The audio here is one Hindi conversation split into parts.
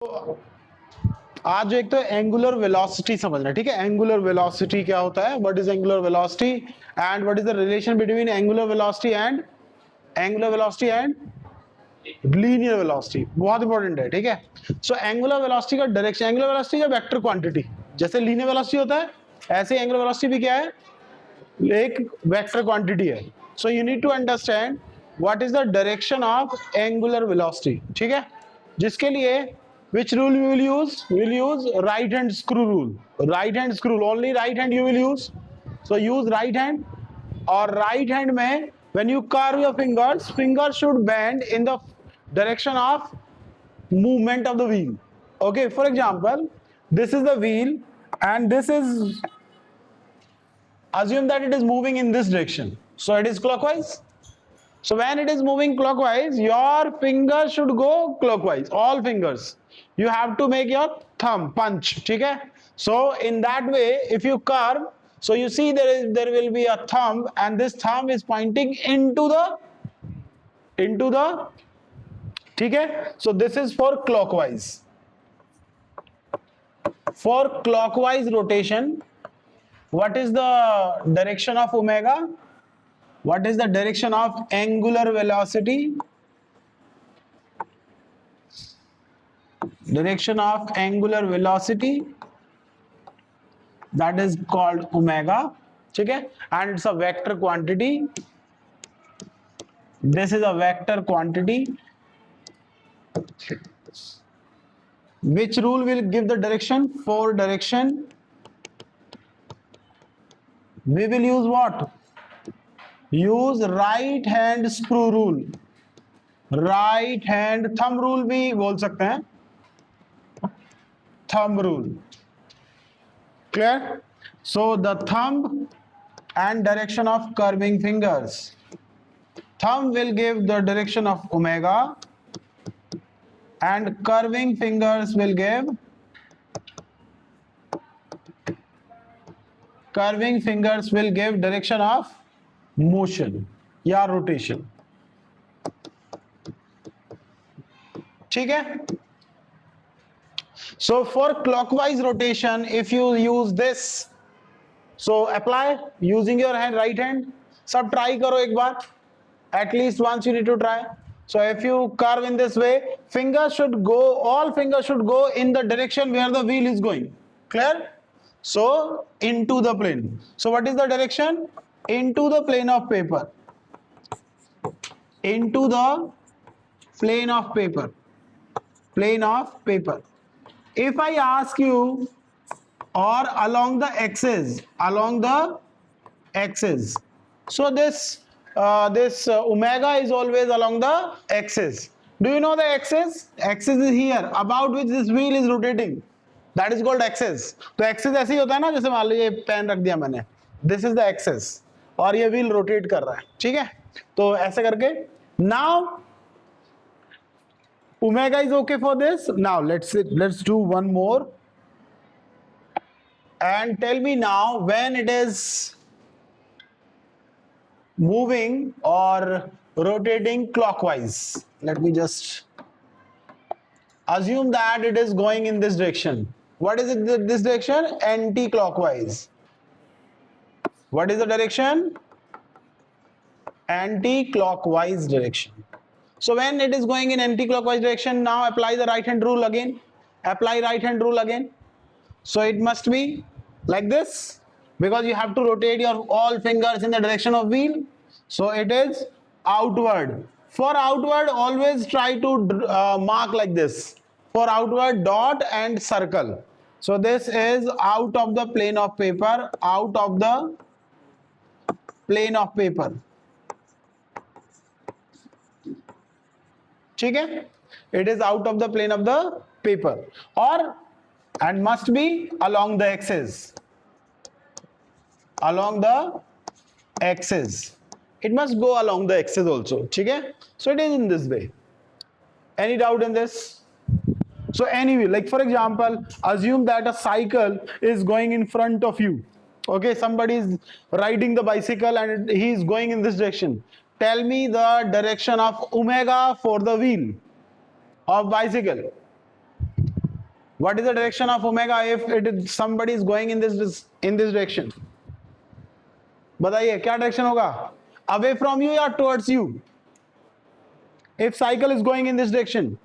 तो आज जो एक तो एंगुलर वेलोसिटी समझना, ठीक है। एंगुलर वेलोसिटी क्या होता है, what is angular velocity and what is the relation between angular velocity and linear velocity, बहुत इंपॉर्टेंट है, ठीक है। सो एंगुलर वेलोसिटी का डायरेक्शन, एंगुलर वेलोसिटी का वेक्टर क्वांटिटी, जैसे लीनियर वेलोसिटी होता है ऐसे एंगुलर वेलोसिटी भी क्या है, एक वेक्टर क्वांटिटी है। So you need to understand what is the direction of angular velocity, ठीक है। जिसके लिए which rule we will use? We will use right hand screw rule. Right hand screw rule, only right hand you will use. So use right hand. और right hand में when you carve your fingers should bend in the direction of movement of the wheel. Okay, for example, this is the wheel and this is, assume that it is moving in this direction. So it is clockwise. So when it is moving clockwise, your fingers should go clockwise, all fingers. You have to make your thumb punch, ठीक है। So in that way, if you curve, so you see there will be a thumb and this thumb is pointing into the, ठीक है। So this is for clockwise. For clockwise rotation, what is the direction of omega? What is the direction of angular velocity? Direction of angular velocity, that is called omega, ठीक है। And it's a vector quantity. This is a vector quantity. Which rule will give the direction? For direction, we will use what? Use right hand screw rule. Right hand thumb rule भी बोल सकते हैं, thumb rule. Clear? So the thumb and direction of curving fingers. Thumb will give the direction of omega and curving fingers will give direction of motion या rotation, ठीक है। So for clockwise rotation, if you use this, so apply using your hand, right hand. सब try करो एक बार, at least once you need to try. So if you curve in this way, all fingers should go in the direction where the wheel is going. Clear? So into the plane. So what is the direction? Into the plane of paper. Into the plane of paper. Plane of paper. If I ask you, or along the axis, so this omega is always along the axis. Do you know the axis? Axis is here, about which this wheel is rotating. That is called axis. तो axis ऐसे ही होता है ना, जैसे मान लीजिए पेन रख दिया मैंने, this is the axis, और ये wheel rotate कर रहा है, ठीक है। तो ऐसे करके, now omega is okay for this. Now let's do one more and tell me now when it is moving or rotating clockwise. Let me just assume that it is going in this direction. What is it, this direction? Anti-clockwise. What is the direction? Anti-clockwise direction. So when it is going in anti-clockwise direction, now apply the right hand rule again. Apply right hand rule again. So it must be like this, because you have to rotate your all fingers in the direction of wheel. So it is outward. For outward, always try to mark like this. For outward, dot and circle. So this is out of the plane of paper. Out of the plane of paper. ठीक है, it is out of the plane of the paper, or and must be along the axis. Along the axis, it must go along the axis also, ठीक है। So it is in this way. Any doubt in this? So anyway, like for example, assume that a cycle is going in front of you. Okay, somebody is riding the bicycle and he is going in this direction. Tell me the direction of omega for the wheel of bicycle. What is the direction of omega if somebody is going in this direction? बताइए क्या डायरेक्शन होगा, अवे फ्रॉम यू या towards you? If cycle is going in this direction,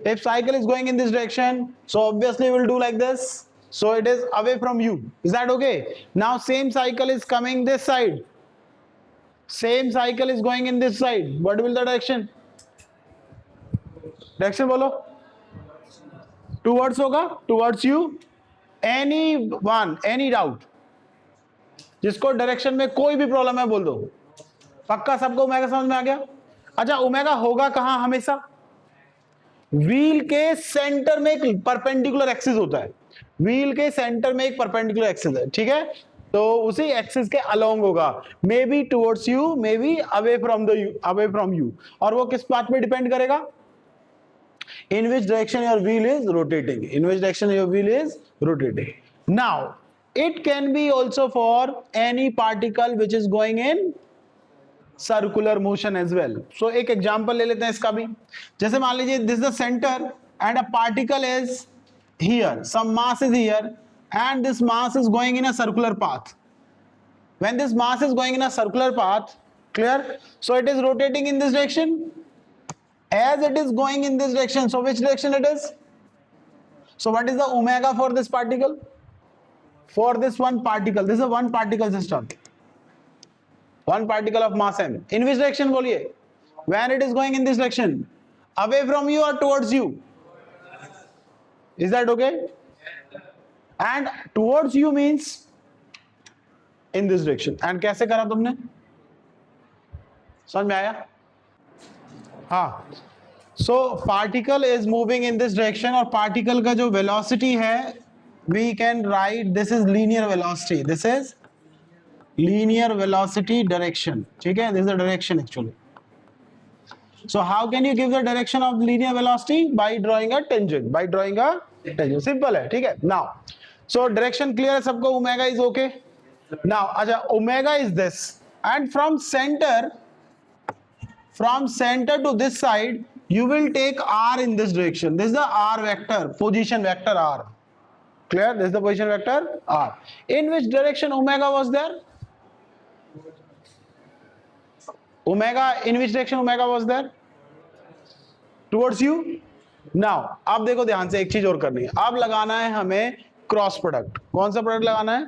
if cycle is going in this direction, so obviously we'll do like this, so it is away from you. Is that okay? Now same cycle is coming this side, same cycle is going in this side. What will the direction? Direction बोलो. Towards होगा, towards you. Anyone, any doubt? जिसको डायरेक्शन में कोई भी प्रॉब्लम है बोल दो. पक्का सबको ओमेगा समझ में आ गया? अच्छा, ओमेगा होगा कहां हमेशा? व्हील के सेंटर में एक परपेंडिकुलर एक्सिस होता है, व्हील के सेंटर में एक परपेंडिकुलर एक्सिस है, ठीक है? तो उसी एक्सिस के अलोंग होगा, may be towards you, may be away from you. और वो किस बात पे डिपेंड करेगा? In which direction your wheel is rotating, in which direction your wheel is rotating. Now it can be also for any particle which is going in circular motion as well. So एक example ले लेते हैं इसका भी. जैसे मान लीजिए this is the center and a particle is here, some mass is here and this mass is going in a circular path. When this mass is going in a circular path, clear? So it is rotating in this direction. As it is going in this direction, so which direction it is? So what is the omega for this particle? For this one particle, this is a one particle system, one particle of mass m. In which direction बोलिए? When it is going in this direction, away from you or towards you? Is that okay? And towards you means in this direction. And कैसे करा तुमने? समझ में आया? हाँ. So particle is moving in this direction और particle का जो velocity है, we can write this is linear velocity. This is linear velocity direction. ठीक है? This is the direction actually. So how can you give the direction of linear velocity? By drawing a tangent. By drawing a tangent. Simple है, ठीक है? Now, so direction clear है सबको? Omega is okay. Now, अच्छा, omega is this, and from center to this side, you will take r in this direction. This is the r vector, position vector r. Clear? This is the position vector r. In which direction omega was there? Omega, in which direction omega was there? Towards you. Now, अब देखो ध्यान से एक चीज और करनी है. अब लगाना है हमें क्रॉस प्रोडक्ट. कौन सा प्रोडक्ट लगाना है?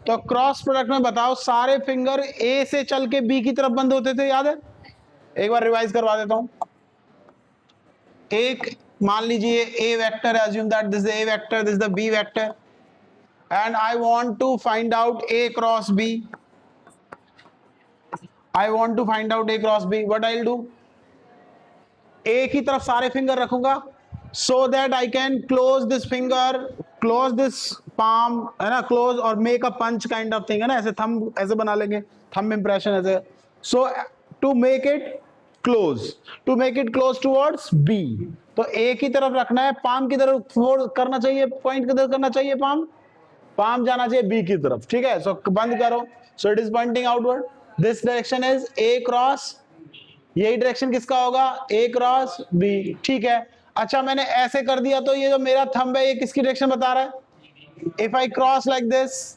तो क्रॉस प्रोडक्ट में बताओ, सारे फिंगर ए से चल के बी की तरफ बंद होते थे, याद है? एक बार रिवाइज करवा देता हूं. एक मान लीजिए ए vector, assume that this is a vector, this is the b vector, and I want to find out a cross b. I want to find out a cross b. What I'll do? ए की तरफ सारे फिंगर रखूंगा, so that I can close this finger, close this palm, है ना, close और make a punch kind of thing, है ना, ऐसे thumb ऐसे बना लेंगे, thumb impression ऐसे. So to make it close towards B, तो A की तरफ रखना है, पाम की तरफ करना चाहिए, पॉइंट किधर करना चाहिए? पाम जाना चाहिए B की तरफ, ठीक है? सो बंद करो. So it is pointing outward. This direction is A cross, यही डायरेक्शन किसका होगा? A क्रॉस B, ठीक है? अच्छा, मैंने ऐसे कर दिया तो ये जो मेरा थंब है ये किसकी डायरेक्शन बता रहा है? If I cross like this,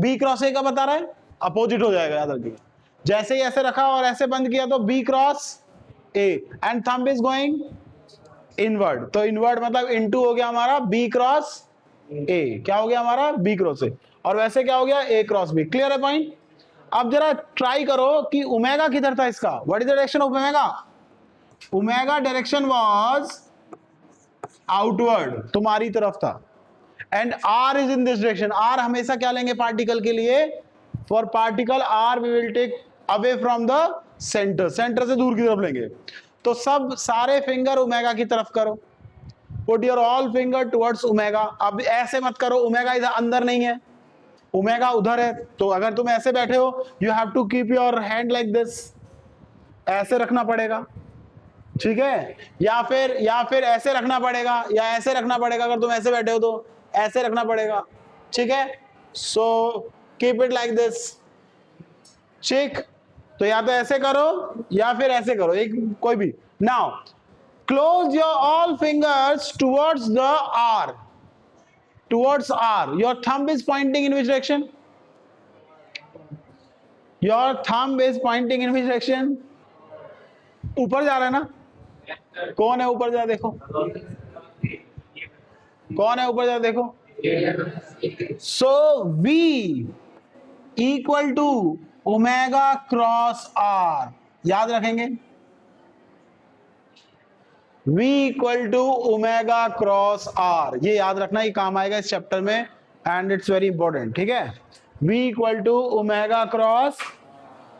B cross A का बता रहा है, अपोजिट हो जाएगा, याद रखिए. जैसे ही ऐसे रखा और ऐसे बंद किया तो B cross A and thumb is going inward. तो इनवर्ड मतलब इनटू हो गया हमारा B क्रॉस A. क्या हो गया हमारा? B cross A. और वैसे क्या हो गया? A cross B. क्लियर है पॉइंट? अब जरा ट्राई करो कि ओमेगा किधर था इसका. What is the direction of omega? Omega direction was outward, तुम्हारी तरफ था, and R is in this direction. R हमेशा क्या लेंगे पार्टिकल के लिए? For particle R we will take away from the centre, centre से दूर की तरफ लेंगे. तो सब सारे फिंगर ओमेगा की तरफ करो. Put your all finger towards omega. अब ऐसे मत करो, ओमेगा इधर अंदर नहीं है, ओमेगा उधर है. तो अगर तुम ऐसे बैठे हो, you have to keep your hand like this, ऐसे रखना पड़ेगा, ठीक है? या फिर ऐसे रखना पड़ेगा, या ऐसे रखना पड़ेगा. अगर तुम ऐसे बैठे हो तो ऐसे रखना पड़ेगा, ठीक है? So keep it like this, ठीक? तो या तो ऐसे करो या फिर ऐसे करो, एक कोई भी. Now close your all fingers towards the R, towards R. Your thumb is pointing in which direction? Your thumb is pointing in which direction? ऊपर जा रहा है ना? कौन है ऊपर जा देखो, कौन है ऊपर जा देखो. So V equal to omega cross R. याद रखेंगे, V equal to omega cross R. ये याद रखना, ये काम आएगा इस चैप्टर में एंड इट्स वेरी इंपॉर्टेंट. ठीक है, V equal to omega cross.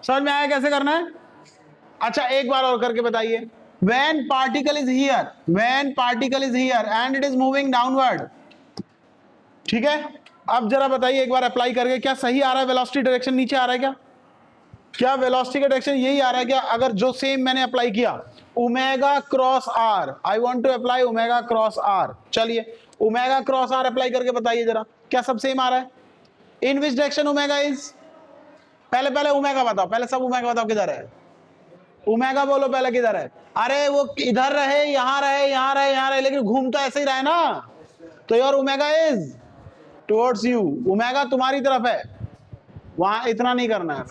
समझ में आया कैसे करना है? अच्छा एक बार और करके बताइए. When particle is here, when particle is here and it is moving downward. ठीक है, अब जरा बताइए एक बार अप्लाई करके, क्या सही आ रहा है? वेलोसिटी डायरेक्शन नीचे आ रहा है क्या? क्या वेलोसिटी का डायरेक्शन यही आ रहा है क्या? अगर जो सेम मैंने अप्लाई किया omega cross R, I want to apply omega cross R. चलिए ओमेगा क्रॉस आर अप्लाई करके बताइए जरा, क्या सब सेम आ रहा है? In which direction omega is? पहले ओमेगा बताओ, पहले सब ओमेगा बताओ किधर है. ओमेगा बोलो पहले किधर है. अरे वो इधर रहे, यहां रहे, यहां रहे, यहां रहे, लेकिन घूम तो ऐसे ही रहा है ना. तो your omega is towards you. Omega तुम्हारी तरफ है, वहां इतना नहीं करना है.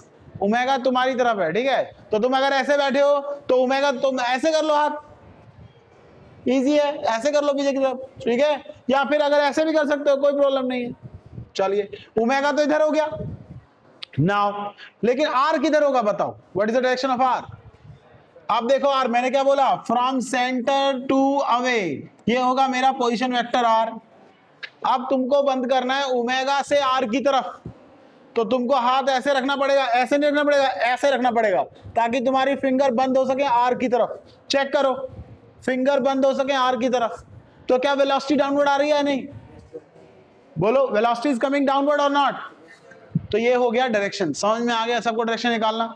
ओमेगा तुम्हारी तरफ है. ठीक है, तो तुम अगर ऐसे बैठे हो तो ओमेगा तुम ऐसे कर लो, हाथ इजी है, ऐसे कर लो पीछे की तरफ. ठीक है, या फिर अगर ऐसे भी कर सकते हो, कोई प्रॉब्लम नहीं है. चलिए ओमेगा तो इधर हो गया नाउ, लेकिन आर किधर होगा बताओ? What is the direction of R? अब देखो आर, मैंने क्या बोला? From centre to away. ये होगा मेरा पोजीशन वेक्टर आर. अब तुमको बंद करना है ओमेगा से आर की तरफ, तो तुमको हाथ ऐसे रखना पड़ेगा, ऐसे नहीं रखना पड़ेगा, ऐसे रखना पड़ेगा, ताकि तुम्हारी फिंगर बंद हो सके आर की तरफ. चेक करो, फिंगर बंद हो सके आर की तरफ. तो क्या वेलोसिटी डाउनवर्ड आ रही है या नहीं? बोलो, वेलोसिटी इज कमिंग डाउनवर्ड और नॉट? तो ये हो गया डायरेक्शन. समझ में आ गया सबको डायरेक्शन निकालना?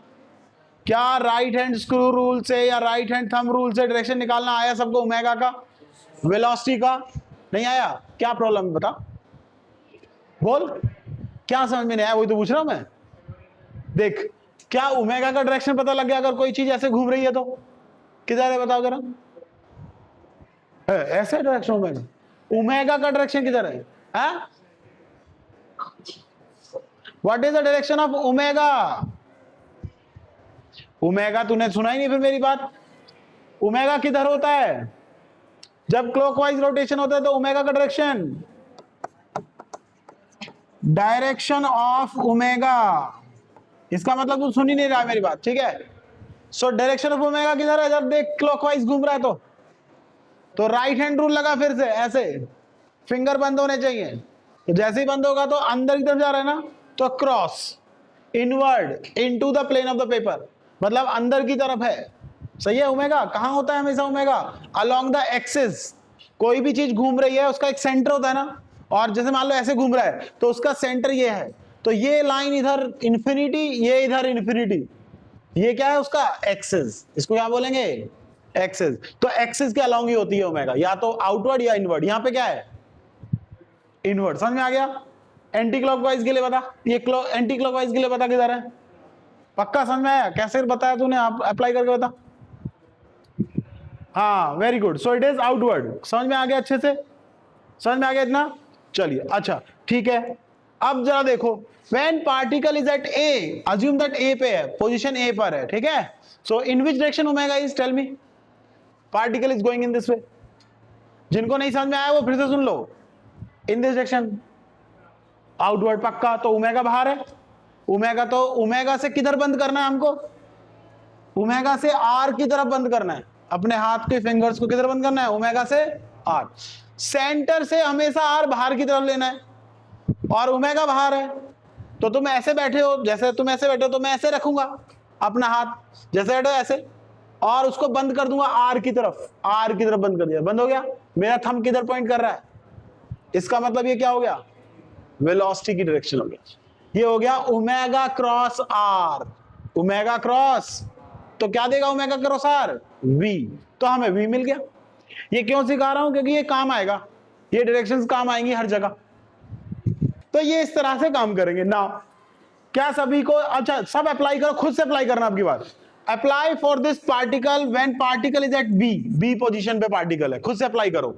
क्या राइट हैंड स्क्रू रूल से या राइट हैंड थंब रूल से डायरेक्शन निकालना आया सबको? ओमेगा का, वेलोसिटी का नहीं आया? क्या प्रॉब्लम है बता, बोल. क्या समझ में नहीं आया? वही तो पूछ रहा हूं मैं. देख, क्या ओमेगा का डायरेक्शन पता लग गया? अगर कोई चीज ऐसे घूम रही है तो किधर है बताओ जरा. ऐसे डायरेक्शन ओमेगा, ओमेगा का डायरेक्शन किधर है? What is the direction of omega? Omega तूने सुना ही नहीं फिर मेरी बात. ओमेगा किधर होता है? जब क्लॉकवाइज रोटेशन होता है तो ओमेगा का डायरेक्शन, डायरेक्शन ऑफ ओमेगा. इसका मतलब तू सुन ही नहीं रहा है मेरी बात. ठीक है, सो डायरेक्शन ऑफ ओमेगा किधर है? जब देख क्लॉकवाइज घूम रहा है तो राइट हैंड रूल लगा फिर से, ऐसे फिंगर बंद होने चाहिए. तो जैसे ही बंद होगा तो अंदर की तरफ जा रहा है ना, तो cross inward into the plane of the paper, मतलब अंदर की तरफ है. सही है. ओमेगा कहां होता है हमेशा? Omega along the axis. कोई भी चीज घूम रही है उसका एक सेंटर होता है ना, और जैसे मान लो ऐसे घूम रहा है तो उसका सेंटर ये है. तो ये लाइन इधर इंफिनिटी, ये इधर इंफिनिटी, ये क्या है उसका? एक्सिस. इसको क्या बोलेंगे? एक्सिस. तो एक्सिस के अलोंग ही होती है ओमेगा, या तो आउटवर्ड या इनवर्ड. यहां पे क्या है? इनवर्ड. समझ में आ गया? एंटी क्लॉकवाइज के लिए बता, ये एंटी क्लॉकवाइज के लिए बता किधर है? पक्का समझ में आया? कैसे बताया तूने? आप अप्लाई करके बता. हाँ very good. So it is outward. समझ में आ गया? अच्छे से समझ में आ गया इतना? चलिए अच्छा ठीक है. अब जरा देखो, when particle is at A, assume that A पे है, पोजीशन A पर है. ठीक है, so in which direction omega is? Tell me. Particle is going in this way. जिनको नहीं समझ में आया वो फिर से सुन लो. In this direction, outward पक्का. तो ओमेगा बाहर है. ओमेगा तो ओमेगा से किधर बंद करना है हमको? ओमेगा से आर की तरफ बंद करना है. अपने हाथ के फिंगर्स को किधर बंद करना है? ओमेगा से आर. सेंटर से हमेशा आर बाहर की तरफ लेना है, और ओमेगा बाहर है. तो तुम ऐसे बैठे हो, जैसे तुम ऐसे बैठे हो तो मैं ऐसे रखूंगा अपना हाथ, जैसे बैठो ऐसे, और उसको बंद कर दूंगा आर की तरफ. आर की तरफ बंद कर दिया, बंद हो गया. मेरा थंब किधर पॉइंट कर रहा है? इसका मतलब ये क्या हो गया? वेलोसिटी की डायरेक्शन हो गया. ये हो गया omega cross R. Omega cross, तो क्या देगा ओमेगा क्रॉस आर? वी. तो हमें वी मिल गया. ये क्यों सिखा रहा हूं? क्योंकि ये काम आएगा, ये डायरेक्शंस काम आएंगी हर जगह. तो ये इस तरह से काम करेंगे ना. क्या सभी को? अच्छा सब अप्लाई करो, खुद से अप्लाई करना आपकी बात. Apply for this particle when particle is at B position पे पार्टिकल है, खुद से अप्लाई करो।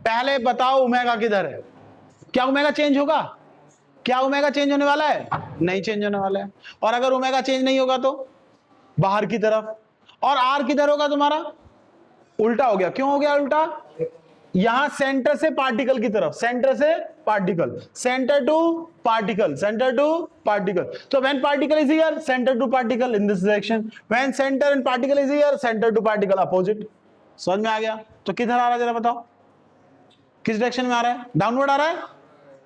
पहले बताओ ओमेगा किधर है, क्या ओमेगा चेंज होगा? क्या ओमेगा चेंज होने वाला है? नहीं चेंज होने वाला है। और अगर ओमेगा चेंज नहीं होगा तो बाहर की तरफ, और आर किधर होगा तुम्हारा? उल्टा हो गया। क्यों हो गया उल्टा? यहां सेंटर से पार्टिकल की तरफ, सेंटर से particle, centre to particle, centre to particle. तो when particle is here, centre to particle in this direction, when centre and particle is here, centre to particle opposite. समझ में आ गया? तो किधर आ रहा है जरा बताओ, किस डायरेक्शन में आ रहा है? डाउनवर्ड आ रहा है,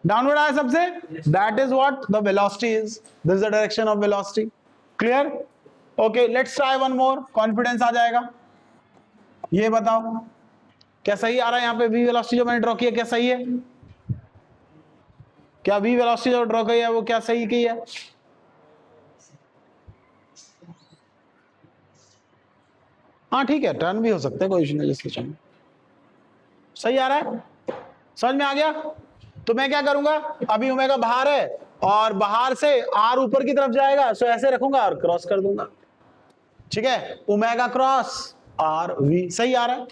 डाउनवर्ड आया सबसे, that is what the velocity is, this is the direction of velocity. Clear? Okay, let's try one more, confidence आ जाएगा। ये बताओ क्या सही आ रहा है? यहां पे v वेलोसिटी जो मैंने ड्रॉ किया क्या सही है? क्या v वेलोसिटी जो ड्रॉ की है वो क्या सही की है? हाँ ठीक है, टर्न भी हो सकता है, कोई इशू नहीं, जिसके चाहिए सही आ रहा है। समझ में आ गया? तो मैं क्या करूंगा, अभी ओमेगा बाहर है और बाहर से r ऊपर की तरफ जाएगा, सो ऐसे रखूंगा और क्रॉस कर दूंगा। ठीक है, ओमेगा क्रॉस r v सही आ रहा है,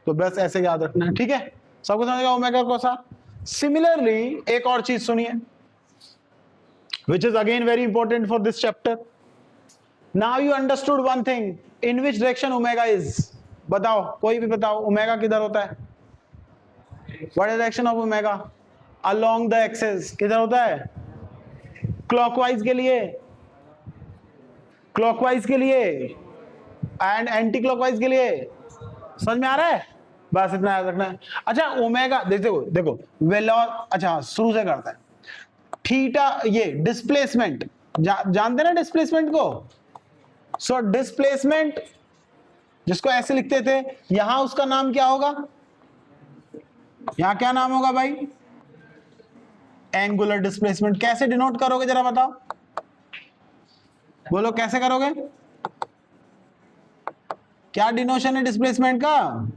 तो बस ऐसे याद रखना है। ठीक है, सबको समझेगा ओमेगा क्रॉस r। सिमिलरली एक और चीज सुनिए, which is again very important for this chapter. Now you understood one thing, in which direction omega is? बताओ, कोई भी बताओ, ओमेगा किधर होता है? What is the direction of omega? Along the axis. किधर होता है? क्लॉकवाइज के लिए, क्लॉकवाइज के लिए एंड एंटी क्लॉकवाइज के लिए। समझ में आ रहा है? बस इतना याद रखना है। अच्छा ओमेगा देखो देखो वेलो, अच्छा शुरू से करता है। थीटा, ये डिस्प्लेसमेंट जानते ना डिस्प्लेसमेंट को? सो डिस्प्लेसमेंट जिसको ऐसे लिखते थे, यहां उसका नाम क्या होगा? यहां क्या नाम होगा भाई? Angular displacement. कैसे डिनोट करोगे जरा बताओ, बोलो कैसे करोगे? क्या डिनोशन है डिस्प्लेसमेंट का?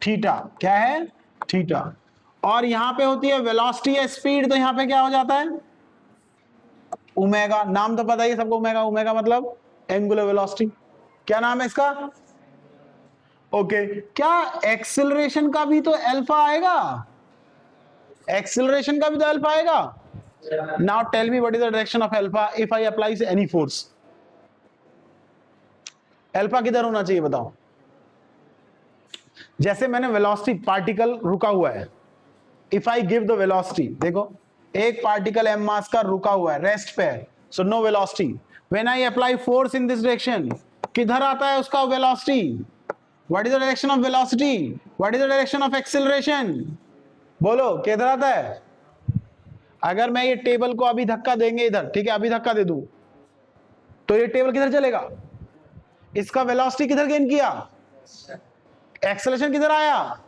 थीटा। क्या है? थीटा। और यहां पे होती है वेलोसिटी या स्पीड, तो यहां पे क्या हो जाता है? ओमेगा। नाम तो पता ही है सबको, ओमेगा। ओमेगा मतलब एंगुलर वेलोसिटी। क्या नाम है इसका? ओके, क्या एक्सेलरेशन का भी तो अल्फा आएगा? एक्सेलरेशन का भी तो अल्फा आएगा। Now tell me what is the direction of alpha if I apply any force? Alpha किधर होना चाहिए बताओ? जैसे मैंने वेलोसिटी, पार्टिकल रुका हुआ है, if I give the velocity, देखो एक पार्टिकल एम मास का रुका हुआ है, रेस्ट पे है, so no velocity. When I apply force in this direction, किधर आता है उसका velocity? What is the direction of velocity? What is the direction of acceleration? बोलो किधर आता है? अगर मैं ये टेबल को अभी धक्का देंगे इधर, ठीक है, अभी धक्का दे दूं तो ये टेबल किधर चलेगा? इसका वेलोसिटी किधर गेन किया? एक्सेलरेशन किधर आया?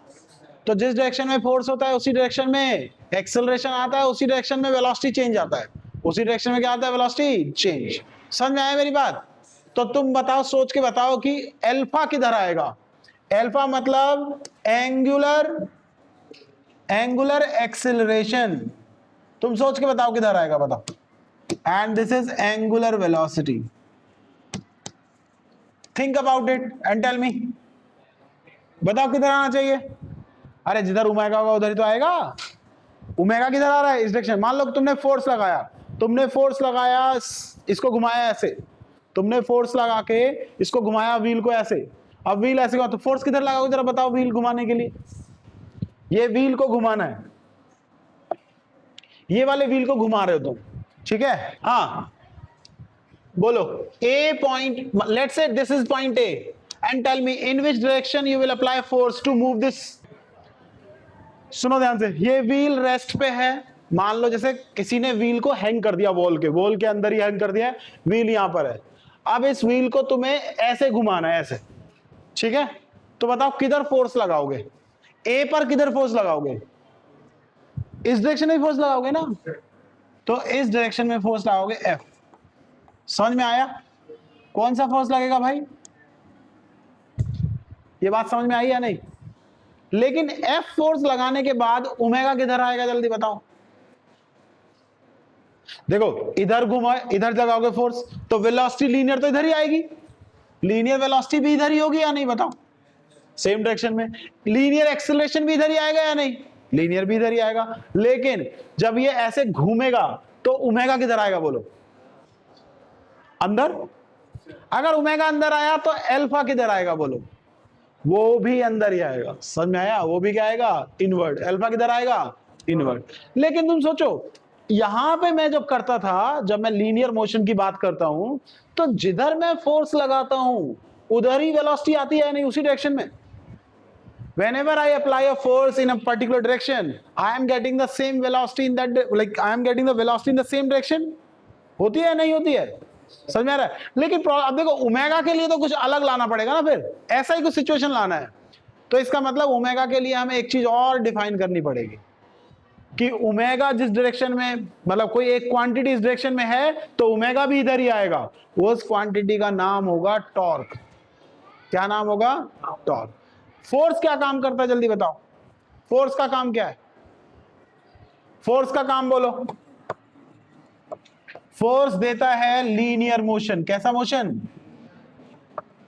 तो जिस डायरेक्शन में फोर्स होता है उसी डायरेक्शन में एक्सेलरेशन आता है, उसी डायरेक्शन में वेलोसिटी चेंज आता है, उसी डायरेक्शन में क्या आता है? Velocity change. समझ में आया मेरी बात? तो तुम बताओ, सोच के बताओ कि अल्फा किधर आएगा? अल्फा मतलब एंगुलर एक्सेलरेशन। तुम सोच के बताओ किधर आएगा, बताओ। And this is angular velocity. Think about it and tell me, बताओ किधर आना चाहिए? अरे जिधर ओमेगा होगा उधर ही तो आएगा। ओमेगा किधर आ रहा है? इस डायरेक्शन। मान लो तुमने फोर्स लगाया, इसको घुमाया ऐसे, तुमने फोर्स लगा के इसको घुमाया व्हील को ऐसे, अब व्हील ऐसे घुमा, तो फोर्स किधर लगाओगे जरा बताओ? व्हील घुमाने के लिए ये व्हील को घुमाना है, ये वाले व्हील को घुमा रहे हो तुम, ठीक है? हाँ बोलो, A point, let's say this is point A, and tell me in which direction you will apply force to move this. सुनो ध्यान से, ये व्हील रेस्ट पे है, मान लो जैसे किसी ने व्हील को हैंग कर दिया, वॉल के अंदर ही हैंग कर दिया, व्हील यहां पर है। अब इस व्हील को तुम्हें ऐसे घुमाना है, ऐसे, ठीक है? तो बताओ किधर फोर्स लगाओगे? ए पर किधर फोर्स लगाओगे? इस डायरेक्शन में फोर्स लगाओगे ना, तो इस डायरेक्शन में फोर्स लगाओगे एफ। समझ में आया? कौन सा फोर्स लगेगा भाई? ये बात समझ में आई या नहीं? लेकिन एफ फोर्स लगाने के बाद ओमेगा किधर आएगा? जल्दी बताओ। देखो इधर घुमा, इधर लगाओगे फोर्स तो वेलोसिटी लीनियर तो इधर ही आएगी, लीनियर वेलोसिटी भी इधर ही होगी या नहीं बताओ, सेम डायरेक्शन में। लीनियर एक्सेलरेशन भी इधर ही आएगा या नहीं, लीनियर भी इधर ही आएगा। लेकिन जब ये ऐसे घूमेगा तो ओमेगा किधर आएगा बोलो, अंदर। अगर ओमेगा अंदर आया तो अल्फा किधर आएगा बोलो, वो भी अंदर ही आएगा। समझ में आया, वो भी क्या आएगा, इनवर्ट। अल्फा किधर आएगा, इनवर्ट। लेकिन तुम सोचो यहां पे मैं जब करता था, जब मैं लीनियर मोशन की बात करता हूं, तो जिधर मैं फोर्स लगाता हूं उधर ही वेलोसिटी आती है नहीं, उसी डायरेक्शन में। Whenever I apply a force in a particular direction, I am getting the same velocity in that, like I am getting the velocity in the same direction. होती है नहीं होती है, समझ में आ रहा है। लेकिन अब देखो ओमेगा के लिए तो कुछ अलग लाना पड़ेगा ना, फिर ऐसा ही कुछ सिचुएशन लाना है। तो इसका मतलब ओमेगा के लिए हमें एक चीज और डिफाइन करनी पड़ेगी कि ओमेगा जिस डायरेक्शन में, मतलब कोई एक क्वांटिटी इस डायरेक्शन में है तो ओमेगा भी इधर ही आएगा। उस क्वांटिटी का नाम होगा टॉर्क। क्या नाम होगा, टॉर्क। फोर्स क्या काम करता है जल्दी बताओ, फोर्स का काम क्या है, फोर्स का काम बोलो। फोर्स देता है लीनियर मोशन, कैसा मोशन।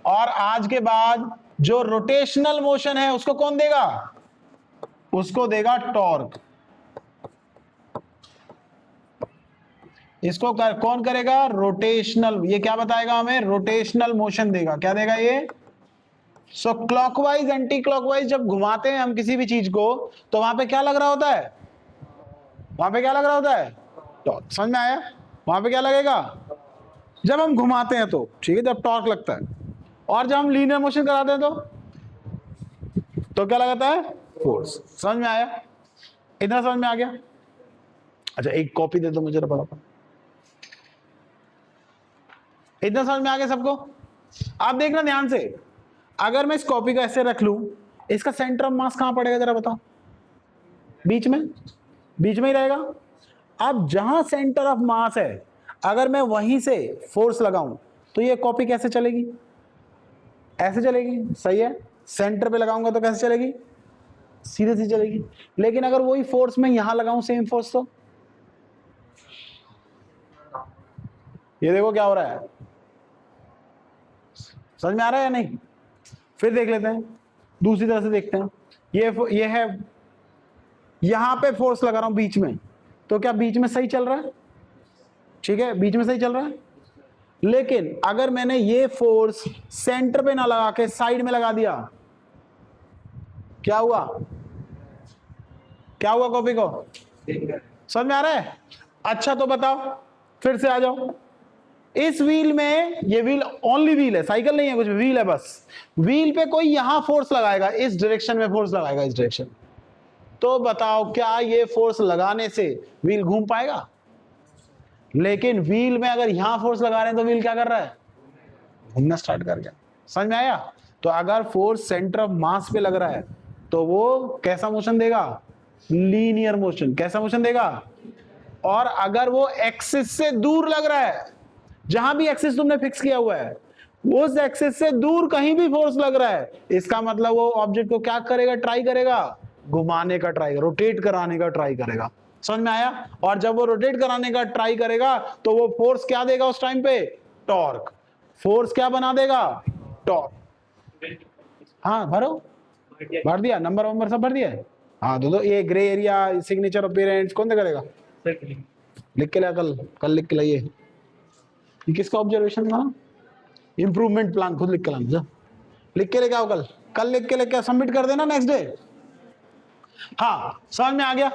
और आज के बाद जो रोटेशनल मोशन है उसको कौन देगा, उसको देगा टॉर्क। इसको कौन करेगा, रोटेशनल। ये क्या बताएगा हमें, रोटेशनल मोशन देगा। क्या देगा ये, सो क्लॉकवाइज एंटी क्लॉकवाइज जब घुमाते हैं हम किसी भी चीज को तो वहां पे क्या लग रहा होता है, वहां पे क्या लग रहा होता है, टॉर्क। समझ में आया, वहां पे क्या लगेगा जब हम घुमाते हैं तो, ठीक है, जब टॉर्क लगता है। और जब हम लीनियर मोशन कराते हैं तो क्या लगाता है, फोर्स। समझ में आया, इतना समझ में आ गया। अच्छा एक कॉपी दे दो मुझे बराबर, इतना समझ में आ गया सबको। आप देखना ध्यान से, अगर मैं इस कॉपी को ऐसे रख लूं, इसका सेंटर ऑफ मास कहां पड़ेगा जरा बताओ, बीच में, बीच में ही रहेगा। अब जहां सेंटर ऑफ मास है अगर मैं वहीं से फोर्स लगाऊं तो ये कॉपी कैसे चलेगी, ऐसे चलेगी, सही है। सेंटर पे लगाऊंगा तो कैसे चलेगी, सीधे सीधे चलेगी। लेकिन अगर वही फोर्स मैं यहां लगाऊं, सेम फोर्स, तो ये देखो क्या हो रहा है, समझ में आ रहा है या नहीं। फिर देख लेते हैं, दूसरी तरह से देखते हैं। ये है, यहां पे फोर्स लगा रहा हूं बीच में, तो क्या बीच में सही चल रहा है, ठीक है, बीच में सही चल रहा है। लेकिन अगर मैंने ये फोर्स सेंटर पे ना लगा के साइड में लगा दिया, क्या हुआ, क्या हुआ कॉपी को, समझ में आ रहा है। अच्छा तो बताओ, फिर से आ जाओ। इस व्हील में, ये व्हील ओनली व्हील है, साइकिल नहीं है, कुछ व्हील है बस। व्हील पे कोई यहां फोर्स लगाएगा, इस डायरेक्शन में फोर्स लगाएगा, इस डायरेक्शन। तो बताओ क्या ये फोर्स लगाने से व्हील घूम पाएगा। लेकिन व्हील में अगर यहां फोर्स लगा रहे हैं तो व्हील क्या कर रहा है, घूमना स्टार्ट कर गया। समझ में आया। तो अगर फोर्स सेंटर ऑफ मास पे लग रहा है तो वो कैसा मोशन देगा, लीनियर मोशन। कैसा मोशन देगा। और अगर वो एक्सिस से दूर लग रहा है, जहां भी एक्सिस तुमने फिक्स किया हुआ है उस एक्सिस से दूर कहीं भी फोर्स लग रहा है, इसका मतलब वो ऑब्जेक्ट को क्या करेगा, ट्राई करेगा, घुमाने का ट्राई, रोटेट कराने का ट्राई करेगा। समझ में आया। और जब वो रोटेट कराने का ट्राई करेगा तो वो फोर्स क्या देगा उस टाइम पे, टॉर्क। फोर्स क्या बना देगा, टॉर्क। हाँ भरो, भर दिया, नंबर सब भर दिया है। हाँ दो ये grey area, signature of parents कौन करेगा, लिख के लाया, कल लिख के लाइए। ये किसका ऑब्जर्वेशन था, इंप्रूवमेंट प्लान, खुद लिख के लाना, लिख के लेके आओ, कल लिख के लेके सबमिट कर देना नेक्स्ट डे। हाँ समझ में आ गया,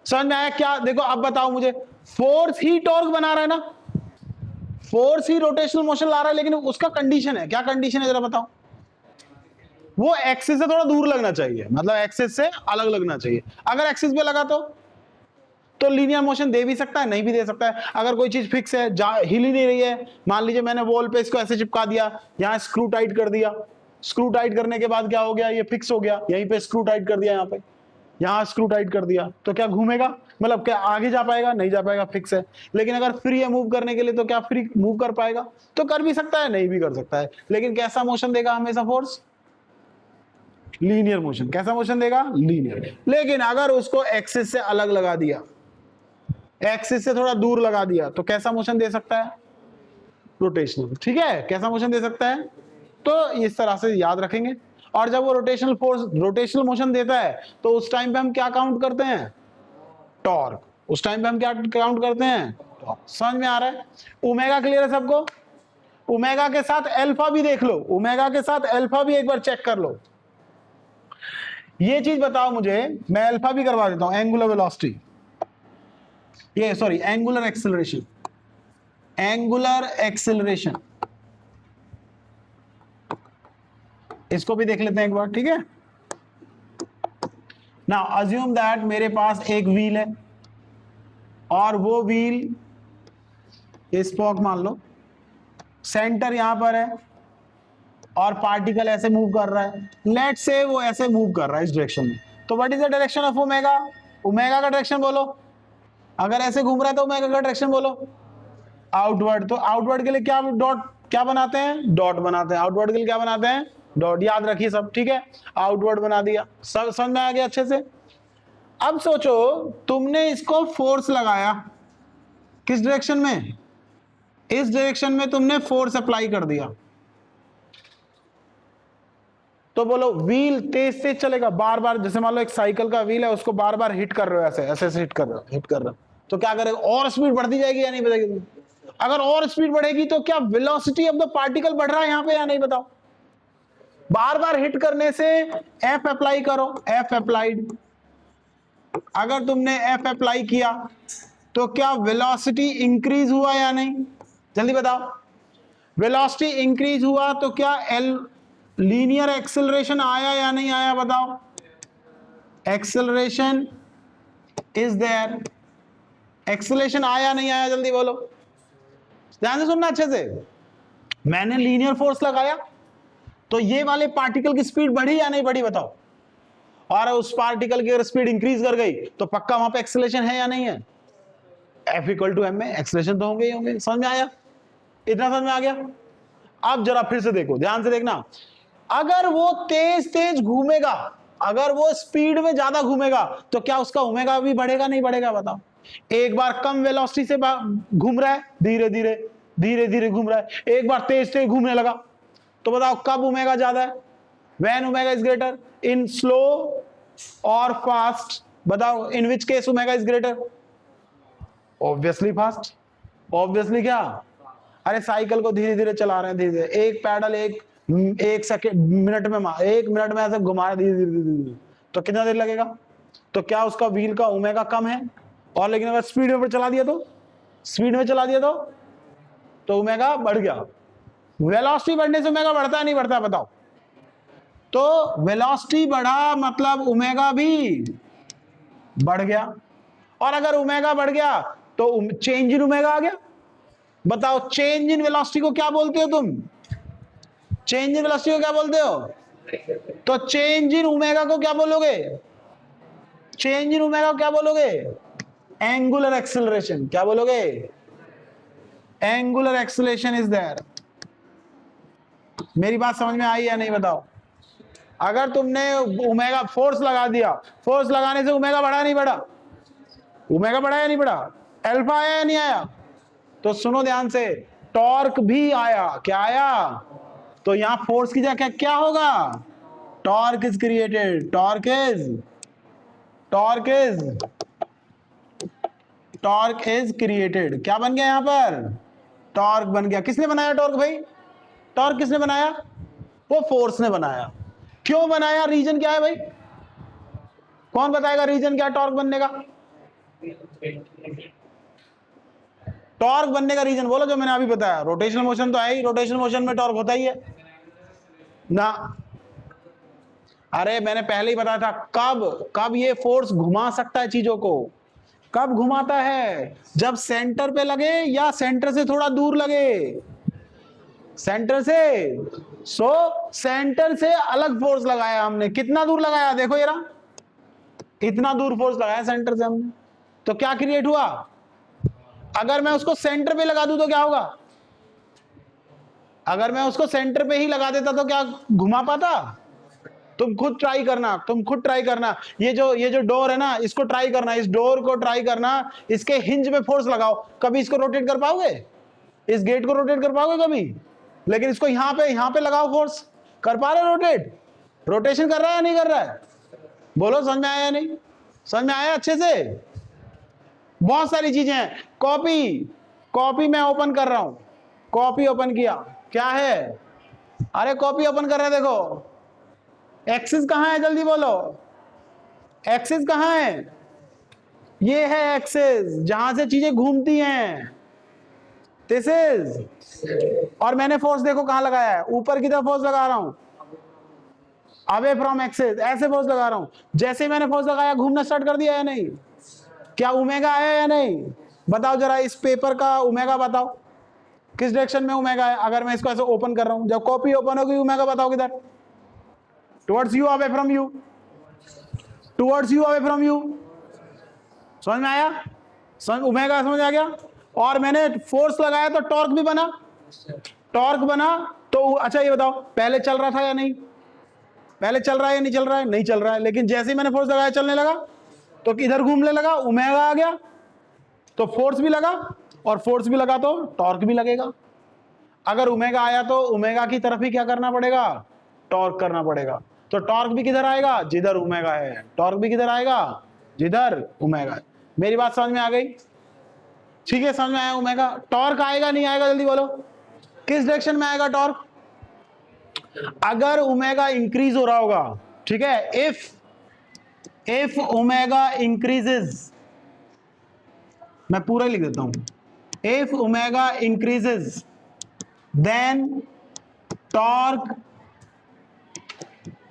समझ में आया क्या। देखो अब बताओ मुझे, फोर्स ही टॉर्क बना रहा है ना, फोर्स ही रोटेशनल मोशन ला रहा है, लेकिन उसका कंडीशन है, क्या कंडीशन है जरा बताओ। वो एक्सिस से थोड़ा दूर लगना चाहिए, मतलब एक्सिस से अलग लगना चाहिए। अगर एक्सिस पे लगा तो लीनियर मोशन दे भी सकता है, नहीं भी दे सकता है। अगर कोई चीज फिक्स है, हिल ही नहीं रही है, मान लीजिए मैंने वॉल पे इसको ऐसे चिपका दिया, यहां स्क्रू टाइट कर दिया, स्क्रू टाइट करने के बाद क्या हो गया, ये फिक्स हो गया, यहीं पे स्क्रू टाइट कर दिया, यहाँ पे यहां स्क्रू टाइट कर दिया, तो क्या घूमेगा, मतलब क्या आगे जा पाएगा, नहीं जा पाएगा, फिक्स है। लेकिन अगर फ्री है मूव करने के लिए तो क्या फ्री मूव कर पाएगा, तो कर भी सकता है, नहीं भी कर सकता है। लेकिन कैसा मोशन देगा हमेशा फोर्स, लीनियर मोशन। कैसा मोशन देगा, लीनियर। लेकिन अगर उसको एक्सिस से अलग लगा दिया, एक्सिस से थोड़ा दूर लगा दिया तो कैसा मोशन दे सकता है? रोटेशनल। ठीक है, कैसा मोशन दे सकता है? तो इस तरह से याद रखेंगे। और जब वो रोटेशनल फोर्स, रोटेशनल मोशन देता है तो उस टाइम पे हम क्या काउंट करते हैं? टॉर्क। उस टाइम पे हम क्या काउंट करते हैं? टॉर्क। समझ में आ रहा है? ओमेगा क्लियर है सबको? ओमेगा के साथ अल्फा भी देख लो, ओमेगा के साथ अल्फा भी एक बार चेक कर लो। ये चीज बताओ मुझे, मैं अल्फा भी करवा देता हूं, एंगुलर वेलोसिटी, ये sorry angular acceleration, angular acceleration, इसको भी देख लेते हैं एक बार। ठीक है, नाउ अज्यूम दैट मेरे पास एक व्हील है और वो व्हील स्पोक मान लो, सेंटर यहां पर है और पार्टिकल ऐसे मूव कर रहा है। लेट्स से वो ऐसे मूव कर रहा है इस डायरेक्शन में, तो what is the direction of omega? Omega का डायरेक्शन बोलो। अगर ऐसे घूम रहा है तो ओमेगा का डायरेक्शन बोलो आउटवर्ड। तो आउटवर्ड के लिए क्या डॉट क्या बनाते हैं? डॉट बनाते हैं। आउटवर्ड के लिए क्या बनाते हैं? डॉट। याद रखिए सब। ठीक है, आउटवर्ड बना दिया। सब समझ में आ गया अच्छे से? अब सोचो तुमने इसको फोर्स लगाया, किस डायरेक्शन में? इस डायरेक्शन में तुमने फोर्स अप्लाई कर दिया, तो बोलो व्हील तेज तेज चलेगा बार बार। जैसे मान लो एक साइकिल का व्हील है, उसको बार बार हिट कर रहे हो, ऐसे ऐसे हिट कर रहे हो, हिट कर रहे हो, तो क्या करेगा? और स्पीड बढ़ती जाएगी या नहीं बढ़ेगी? अगर और स्पीड बढ़ेगी तो क्या वेलोसिटी ऑफ द पार्टिकल बढ़ रहा है यहां पे या नहीं? बताओ। बार बार हिट करने से एफ अप्लाई करो, एफ अप्लाइड। अगर तुमने एफ अप्लाई किया तो क्या वेलोसिटी इंक्रीज हुआ या नहीं? जल्दी बताओ। वेलोसिटी इंक्रीज हुआ तो क्या लीनियर एक्सेलरेशन आया या नहीं आया? बताओ। एक्सेलरेशन इज देयर, एक्सेलरेशन आया नहीं आया? जल्दी बोलो, ध्यान से सुनना अच्छे से। मैंने लीनियर फोर्स लगाया तो ये वाले पार्टिकल की स्पीड बढ़ी या नहीं बढ़ी? बताओ। और उस पार्टिकल की अगर स्पीड इंक्रीज कर गई तो पक्का वहां पे एक्सेलरेशन है या नहीं है? F इक्वल टू एम में एक्सेलरेशन तो होंगे ही होंगे। समझ में आया? इतना समझ में आ गया? अब जरा फिर से देखो, ध्यान से देखना। अगर वो तेज तेज घूमेगा, अगर वो स्पीड में ज्यादा घूमेगा तो क्या उसका ओमेगा भी बढ़ेगा नहीं बढ़ेगा? बताओ। एक बार कम वेलोसिटी से घूम रहा है, धीरे धीरे धीरे धीरे घूम रहा है, एक बार तेज तेज घूमने लगा, तो बताओ कब ओमेगा ज्यादा है? When omega is greater, in slow और फास्ट? बताओ in which case omega is greater? Obviously fast. Obviously क्या? अरे साइकिल को धीरे धीरे चला रहे हैं, धीरे धीरे, एक पैडल एक सेकेंड मिनट में, एक मिनट में ऐसे घुमा रहे धीरे धीरे धीरे, तो कितना देर लगेगा? तो क्या उसका व्हील का ओमेगा कम है? और लेकिन अगर स्पीड में चला दिया तो, स्पीड में चला दिया तो ओमेगा बढ़ गया। वेलोसिटी बढ़ने से ओमेगा बढ़ता है नहीं बढ़ता? बताओ। तो वेलोसिटी बढ़ा मतलब ओमेगा भी बढ़ गया, और अगर ओमेगा बढ़ गया तो चेंज इन ओमेगा आ गया। बताओ चेंज इन वेलोसिटी को क्या बोलते हो तुम? चेंज इन वेलोसिटी को क्या बोलते हो? तो चेंज इन ओमेगा को क्या बोलोगे? चेंज इन ओमेगा को क्या बोलोगे? Angular acceleration. क्या बोलोगे? Angular acceleration is there. मेरी बात समझ में आई या नहीं? बताओ। अगर तुमने ओमेगा फोर्स लगा दिया, फोर्स लगाने से ओमेगा बढ़ा नहीं बढ़ा? ओमेगा बढ़ा या नहीं बढ़ा? अल्फा आया या नहीं आया? तो सुनो ध्यान से, टॉर्क भी आया। क्या आया? तो यहां फोर्स की जगह क्या होगा? Torque is created. Torque is created. क्या बन गया यहां पर? टॉर्क बन गया। किसने बनाया टॉर्क भाई? टॉर्क किसने बनाया? वो फोर्स ने बनाया। क्यों बनाया? रीजन क्या है भाई? कौन बताएगा रीजन क्या टॉर्क बनने का? टॉर्क बनने का रीजन बोलो जो मैंने अभी बताया। रोटेशनल मोशन तो है ही, रोटेशनल मोशन में टॉर्क होता ही है ना। अरे मैंने पहले ही बताया था। कब ये फोर्स घुमा सकता है चीजों को? कब घुमाता है? जब सेंटर पे लगे या सेंटर से थोड़ा दूर लगे? सेंटर से। सेंटर से अलग फोर्स लगाया हमने। कितना दूर लगाया? देखो ये इतना दूर फोर्स लगाया सेंटर से हमने, तो क्या क्रिएट हुआ? अगर मैं उसको सेंटर पे लगा दूं तो क्या होगा? अगर मैं उसको सेंटर पे ही लगा देता तो क्या घुमा पाता? तुम खुद ट्राई करना, तुम खुद ट्राई करना। ये जो डोर है ना, इसको ट्राई करना, इस डोर को ट्राई करना, इसके हिंज पे फोर्स लगाओ, कभी इसको रोटेट कर पाओगे? इस गेट को रोटेट कर पाओगे कभी? लेकिन इसको यहां पे लगाओ फोर्स, कर पा रहे हो रोटेट? रोटेशन कर रहा है या नहीं कर रहा है? बोलो, समझ में आया या नहीं? समझ में आया अच्छे से? बहुत सारी चीजें हैं। कॉपी मैं ओपन कर रहा हूं, कॉपी ओपन किया, क्या है? अरे कॉपी ओपन कर रहे, देखो एक्सिस कहां है, जल्दी बोलो, एक्सिस कहां है? ये है एक्सिस, जहां से चीजें घूमती हैं, दिस इज। और मैंने फोर्स देखो कहां लगाया है, ऊपर की तरफ फोर्स लगा रहा हूं, अवे फ्रॉम एक्सिस, ऐसे फोर्स लगा रहा हूं। जैसे ही मैंने फोर्स लगाया, घूमना स्टार्ट कर दिया या नहीं? क्या ओमेगा आया या नहीं? बताओ जरा, इस पेपर का ओमेगा बताओ, किस डायरेक्शन में ओमेगा है? अगर मैं इसको ऐसे ओपन कर रहा हूं, जब कॉपी ओपन होगी, ओमेगा बताओ किधर? Towards you, away from you, towards you, away from you. समझ में आया? ओमेगा समझ आ गया? और मैंने फोर्स लगाया तो टॉर्क भी बना, टॉर्क बना तो अच्छा ये बताओ, पहले चल रहा था या नहीं? पहले चल रहा है या नहीं चल रहा है? नहीं चल रहा है, लेकिन जैसे ही मैंने फोर्स लगाया चलने लगा, तो किधर घूमने लगा? ओमेगा आ गया, तो फोर्स भी लगा, और फोर्स भी लगा तो टॉर्क भी लगेगा। अगर ओमेगा आया तो ओमेगा की तरफ ही क्या करना पड़ेगा? टॉर्क करना पड़ेगा। तो टॉर्क भी किधर आएगा? जिधर ओमेगा है। टॉर्क भी किधर आएगा? जिधर ओमेगा है। मेरी बात समझ में आ गई? ठीक है, समझ में आया? ओमेगा टॉर्क आएगा नहीं आएगा, जल्दी बोलो, किस डायरेक्शन में आएगा टॉर्क? अगर ओमेगा इंक्रीज हो रहा होगा, ठीक है, इफ ओमेगा इंक्रीजेस, मैं पूरा लिख देता हूं, if omega increases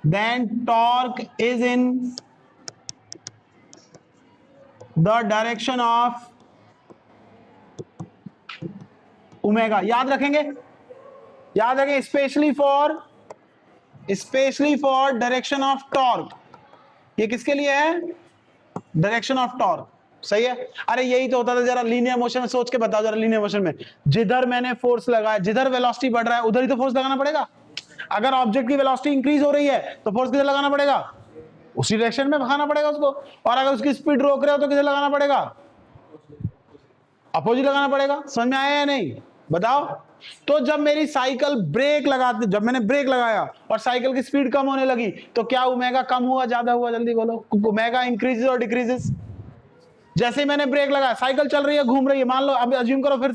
then torque is in the direction of omega। याद रखेंगे, याद रखें, specially for direction of torque. ये किसके लिए है? डायरेक्शन ऑफ टॉर्क, सही है? अरे यही तो होता था। जरा लीनियर मोशन में सोच के बताओ, जरा लीनियर मोशन में जिधर मैंने फोर्स लगाया, जिधर वेलोसिटी बढ़ रहा है उधर ही तो फोर्स लगाना पड़ेगा। अगर ऑब्जेक्ट की वेलोसिटी इंक्रीज हो रही है तो फोर्स किधर लगाना पड़ेगा? उसी डायरेक्शन में भगाना पड़ेगा उसको। और अगर उसकी स्पीड रोक रहे हो तो किधर लगाना पड़ेगा? अपोजिट लगाना पड़ेगा। समझ में आया या नहीं? बताओ। तो जब मेरी साइकिल ब्रेक लगाते, जब मैंने ब्रेक लगाया और साइकिल की स्पीड कम होने लगी, तो क्या ओमेगा कम हुआ, ज्यादा हुआ? जल्दी बोलो। ओमेगा इंक्रीजेस और डिक्रीजेस। जैसे ही मैंने ब्रेक लगाया, साइकिल चल रही है, घूम रही है, मान लो, अब अज्यूम करो फिर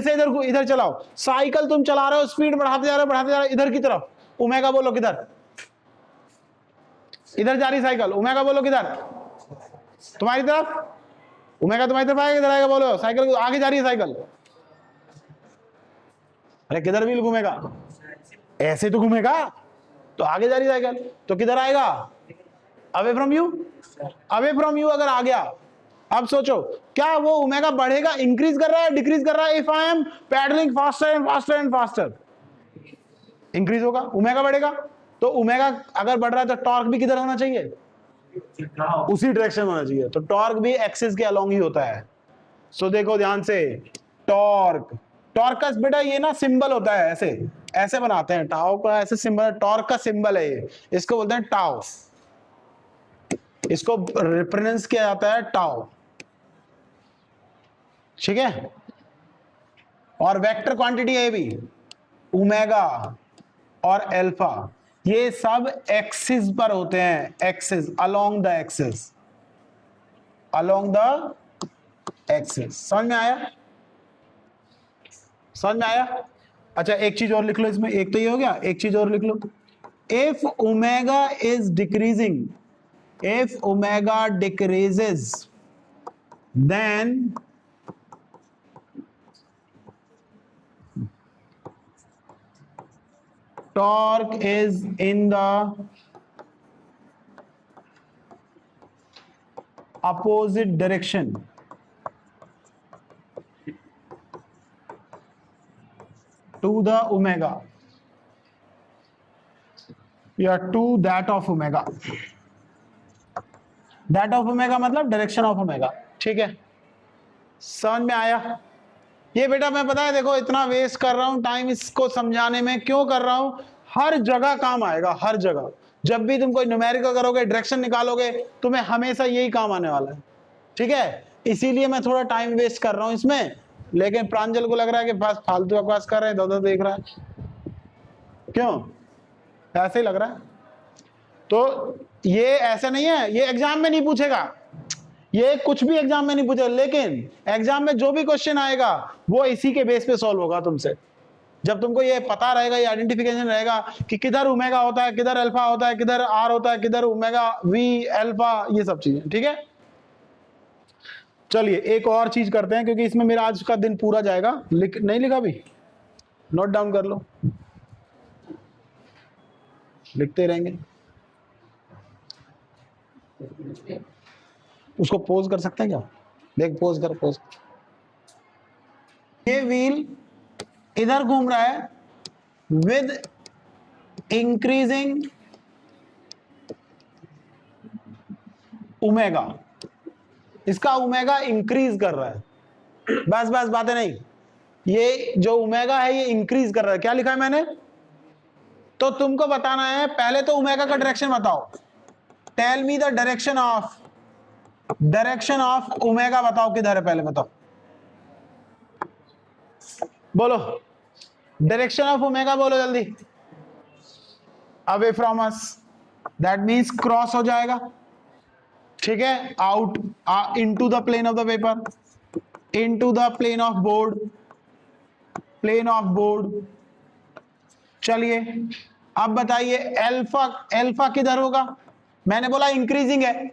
से इधर चलाओ। साइकिल तुम चला रहे हो, स्पीड बढ़ाते जा रहे हो इधर की तरफ। ओमेगा बोलो किधर? इधर जा रही साइकिल, ओमेगा बोलो किधर? तुम्हारी तरफ। ओमेगा तुम्हारी तरफ आएगा, इधर आएगा, बोलो। साइकिल आगे जा रही है साइकिल, अरे किधर व्हील घूमेगा? ऐसे तो घूमेगा, तो आगे जा रही साइकिल, तो किधर आएगा? Away from you. Away from you अगर आ गया, अब सोचो, क्या वो ओमेगा बढ़ेगा, इंक्रीज कर रहा है, डिक्रीज कर रहा है? If I am pedalling faster and faster and faster, increase होगा, ओमेगा बढ़ेगा। तो ओमेगा अगर बढ़ रहा है तो टॉर्क भी किधर होना चाहिए? उसी डायरेक्शन में होना चाहिए। तो टॉर्क भी एक्सिस के अलोंग ही होता है। सो देखो ध्यान से, टॉर्क का बेटा ये ना सिंबल होता है, ऐसे बनाते हैं टाउ का, ऐसे सिंबल, टॉर्क का सिंबल है ये, इसको बोलते हैं टाउ। इसको रिप्रेजेंट किया जाता है टाउ, ठीक है? और वेक्टर क्वांटिटी है भी, ओमेगा और अल्फा, ये सब एक्सिस पर होते हैं, axis, along the axis, along the axis. समझ में आया? समझ में आया? अच्छा एक चीज और लिख लो इसमें, एक तो ये हो गया, एक चीज और लिख लो। If omega is decreasing, if omega decreases, then torque is in the opposite direction to the omega, या to that of omega। That of omega मतलब डायरेक्शन ऑफ ओमेगा, ठीक है? समझ में आया? ये बेटा मैं पता है, देखो इतना वेस्ट कर रहा हूं टाइम इसको समझाने में, क्यों कर रहा हूं? हर जगह काम आएगा, हर जगह। जब भी तुम कोई न्यूमेरिकल करोगे, डायरेक्शन निकालोगे, तुम्हें हमेशा यही काम आने वाला है, ठीक है। इसीलिए मैं थोड़ा टाइम वेस्ट कर रहा हूं इसमें, लेकिन प्रांजल को लग रहा है कि बस फालतू बकवास कर रहे हैं, इधर देख रहा है, क्यों? ऐसे ही लग रहा है। तो ये ऐसा नहीं है, ये एग्जाम में नहीं पूछेगा, ये कुछ भी एग्जाम में नहीं पूछेगा, लेकिन एग्जाम में जो भी क्वेश्चन आएगा वो इसी के बेस पे सॉल्व होगा तुमसे। जब तुमको ये पता रहेगा, ये आइडेंटिफिकेशन रहेगा कि किधर ओमेगा होता है, किधर अल्फा होता है, किधर आर होता है, किधर ओमेगा वी अल्फा, ये सब चीजें, ठीक है। चलिए एक और चीज करते हैं, क्योंकि इसमें मेरा आज का दिन पूरा जाएगा। नहीं लिखा भी, नोट डाउन कर लो, लिखते रहेंगे। उसको पोज कर सकते हैं क्या? देख पोज कर, पोज। ये व्हील इधर घूम रहा है विद इंक्रीजिंग ओमेगा, इसका ओमेगा इंक्रीज कर रहा है, बस बस बातें नहीं, ये जो ओमेगा है ये इंक्रीज कर रहा है। क्या लिखा है मैंने? तो तुमको बताना है, पहले तो ओमेगा का डायरेक्शन बताओ, tell me the direction of omega, बताओ किधर है, पहले बताओ, बोलो डायरेक्शन ऑफ ओमेगा, बोलो जल्दी। Away from us, that means cross हो जाएगा, ठीक है, out into the plane of the paper, into the plane of board, plane of board. चलिए अब बताइए अल्फा किधर होगा? मैंने बोला इंक्रीजिंग है,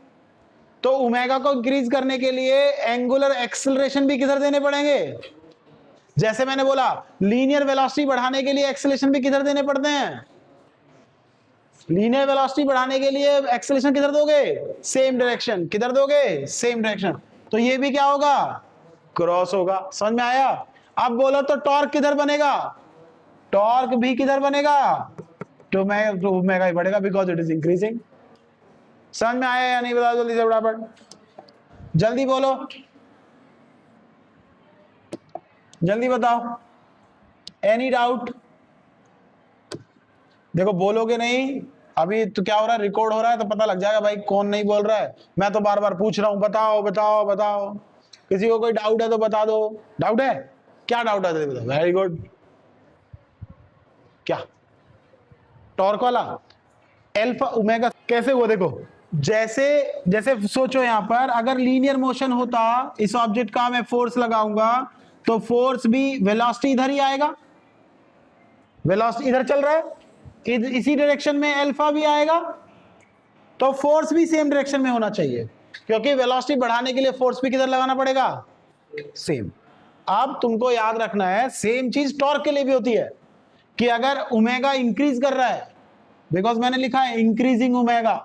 तो ओमेगा को इंक्रीज करने के लिए एंगुलर एक्सेलरेशन भी किधर देने पड़ेंगे? जैसे मैंने बोला लीनियर वेलोसिटी बढ़ाने के लिए एक्सेलरेशन भी किधर देने पड़ते हैं? लीनियर वेलोसिटी बढ़ाने के लिए एक्सेलरेशन किधर दोगे? Same direction. किधर दोगे? Same direction. तो ये भी क्या होगा? क्रॉस होगा। समझ में आया? अब बोलो तो टॉर्क किधर बनेगा? टॉर्क भी किधर बनेगा? तो ओमेगा ही बढ़ेगा, बिकॉज इट इज इंक्रीजिंग। समझ में आया या नहीं? बताओ जल्दी से फटाफट, जल्दी बोलो, जल्दी बताओ। Any doubt? देखो बोलोगे नहीं, अभी तो क्या हो रहा है, रिकॉर्ड हो रहा है, तो पता लग जाएगा भाई कौन नहीं बोल रहा है। मैं तो बार बार पूछ रहा हूं, बताओ बताओ बताओ। किसी को कोई डाउट है तो बता दो। डाउट है? क्या डाउट है? Very good. क्या? टॉर्क वाला अल्फा ओमेगा कैसे हुआ? देखो जैसे जैसे सोचो, यहां पर अगर लीनियर मोशन होता, इस ऑब्जेक्ट का मैं फोर्स लगाऊंगा तो फोर्स भी वेलोसिटी इधर ही आएगा, वेलोसिटी इधर चल रहा है, इसी डायरेक्शन में अल्फा भी आएगा, तो फोर्स भी सेम डायरेक्शन में होना चाहिए, क्योंकि वेलोसिटी बढ़ाने के लिए फोर्स भी किधर लगाना पड़ेगा? सेम। अब तुमको याद रखना है सेम चीज टॉर्क के लिए भी होती है, कि अगर ओमेगा इंक्रीज कर रहा है, बिकॉज मैंने लिखा है इंक्रीजिंग ओमेगा,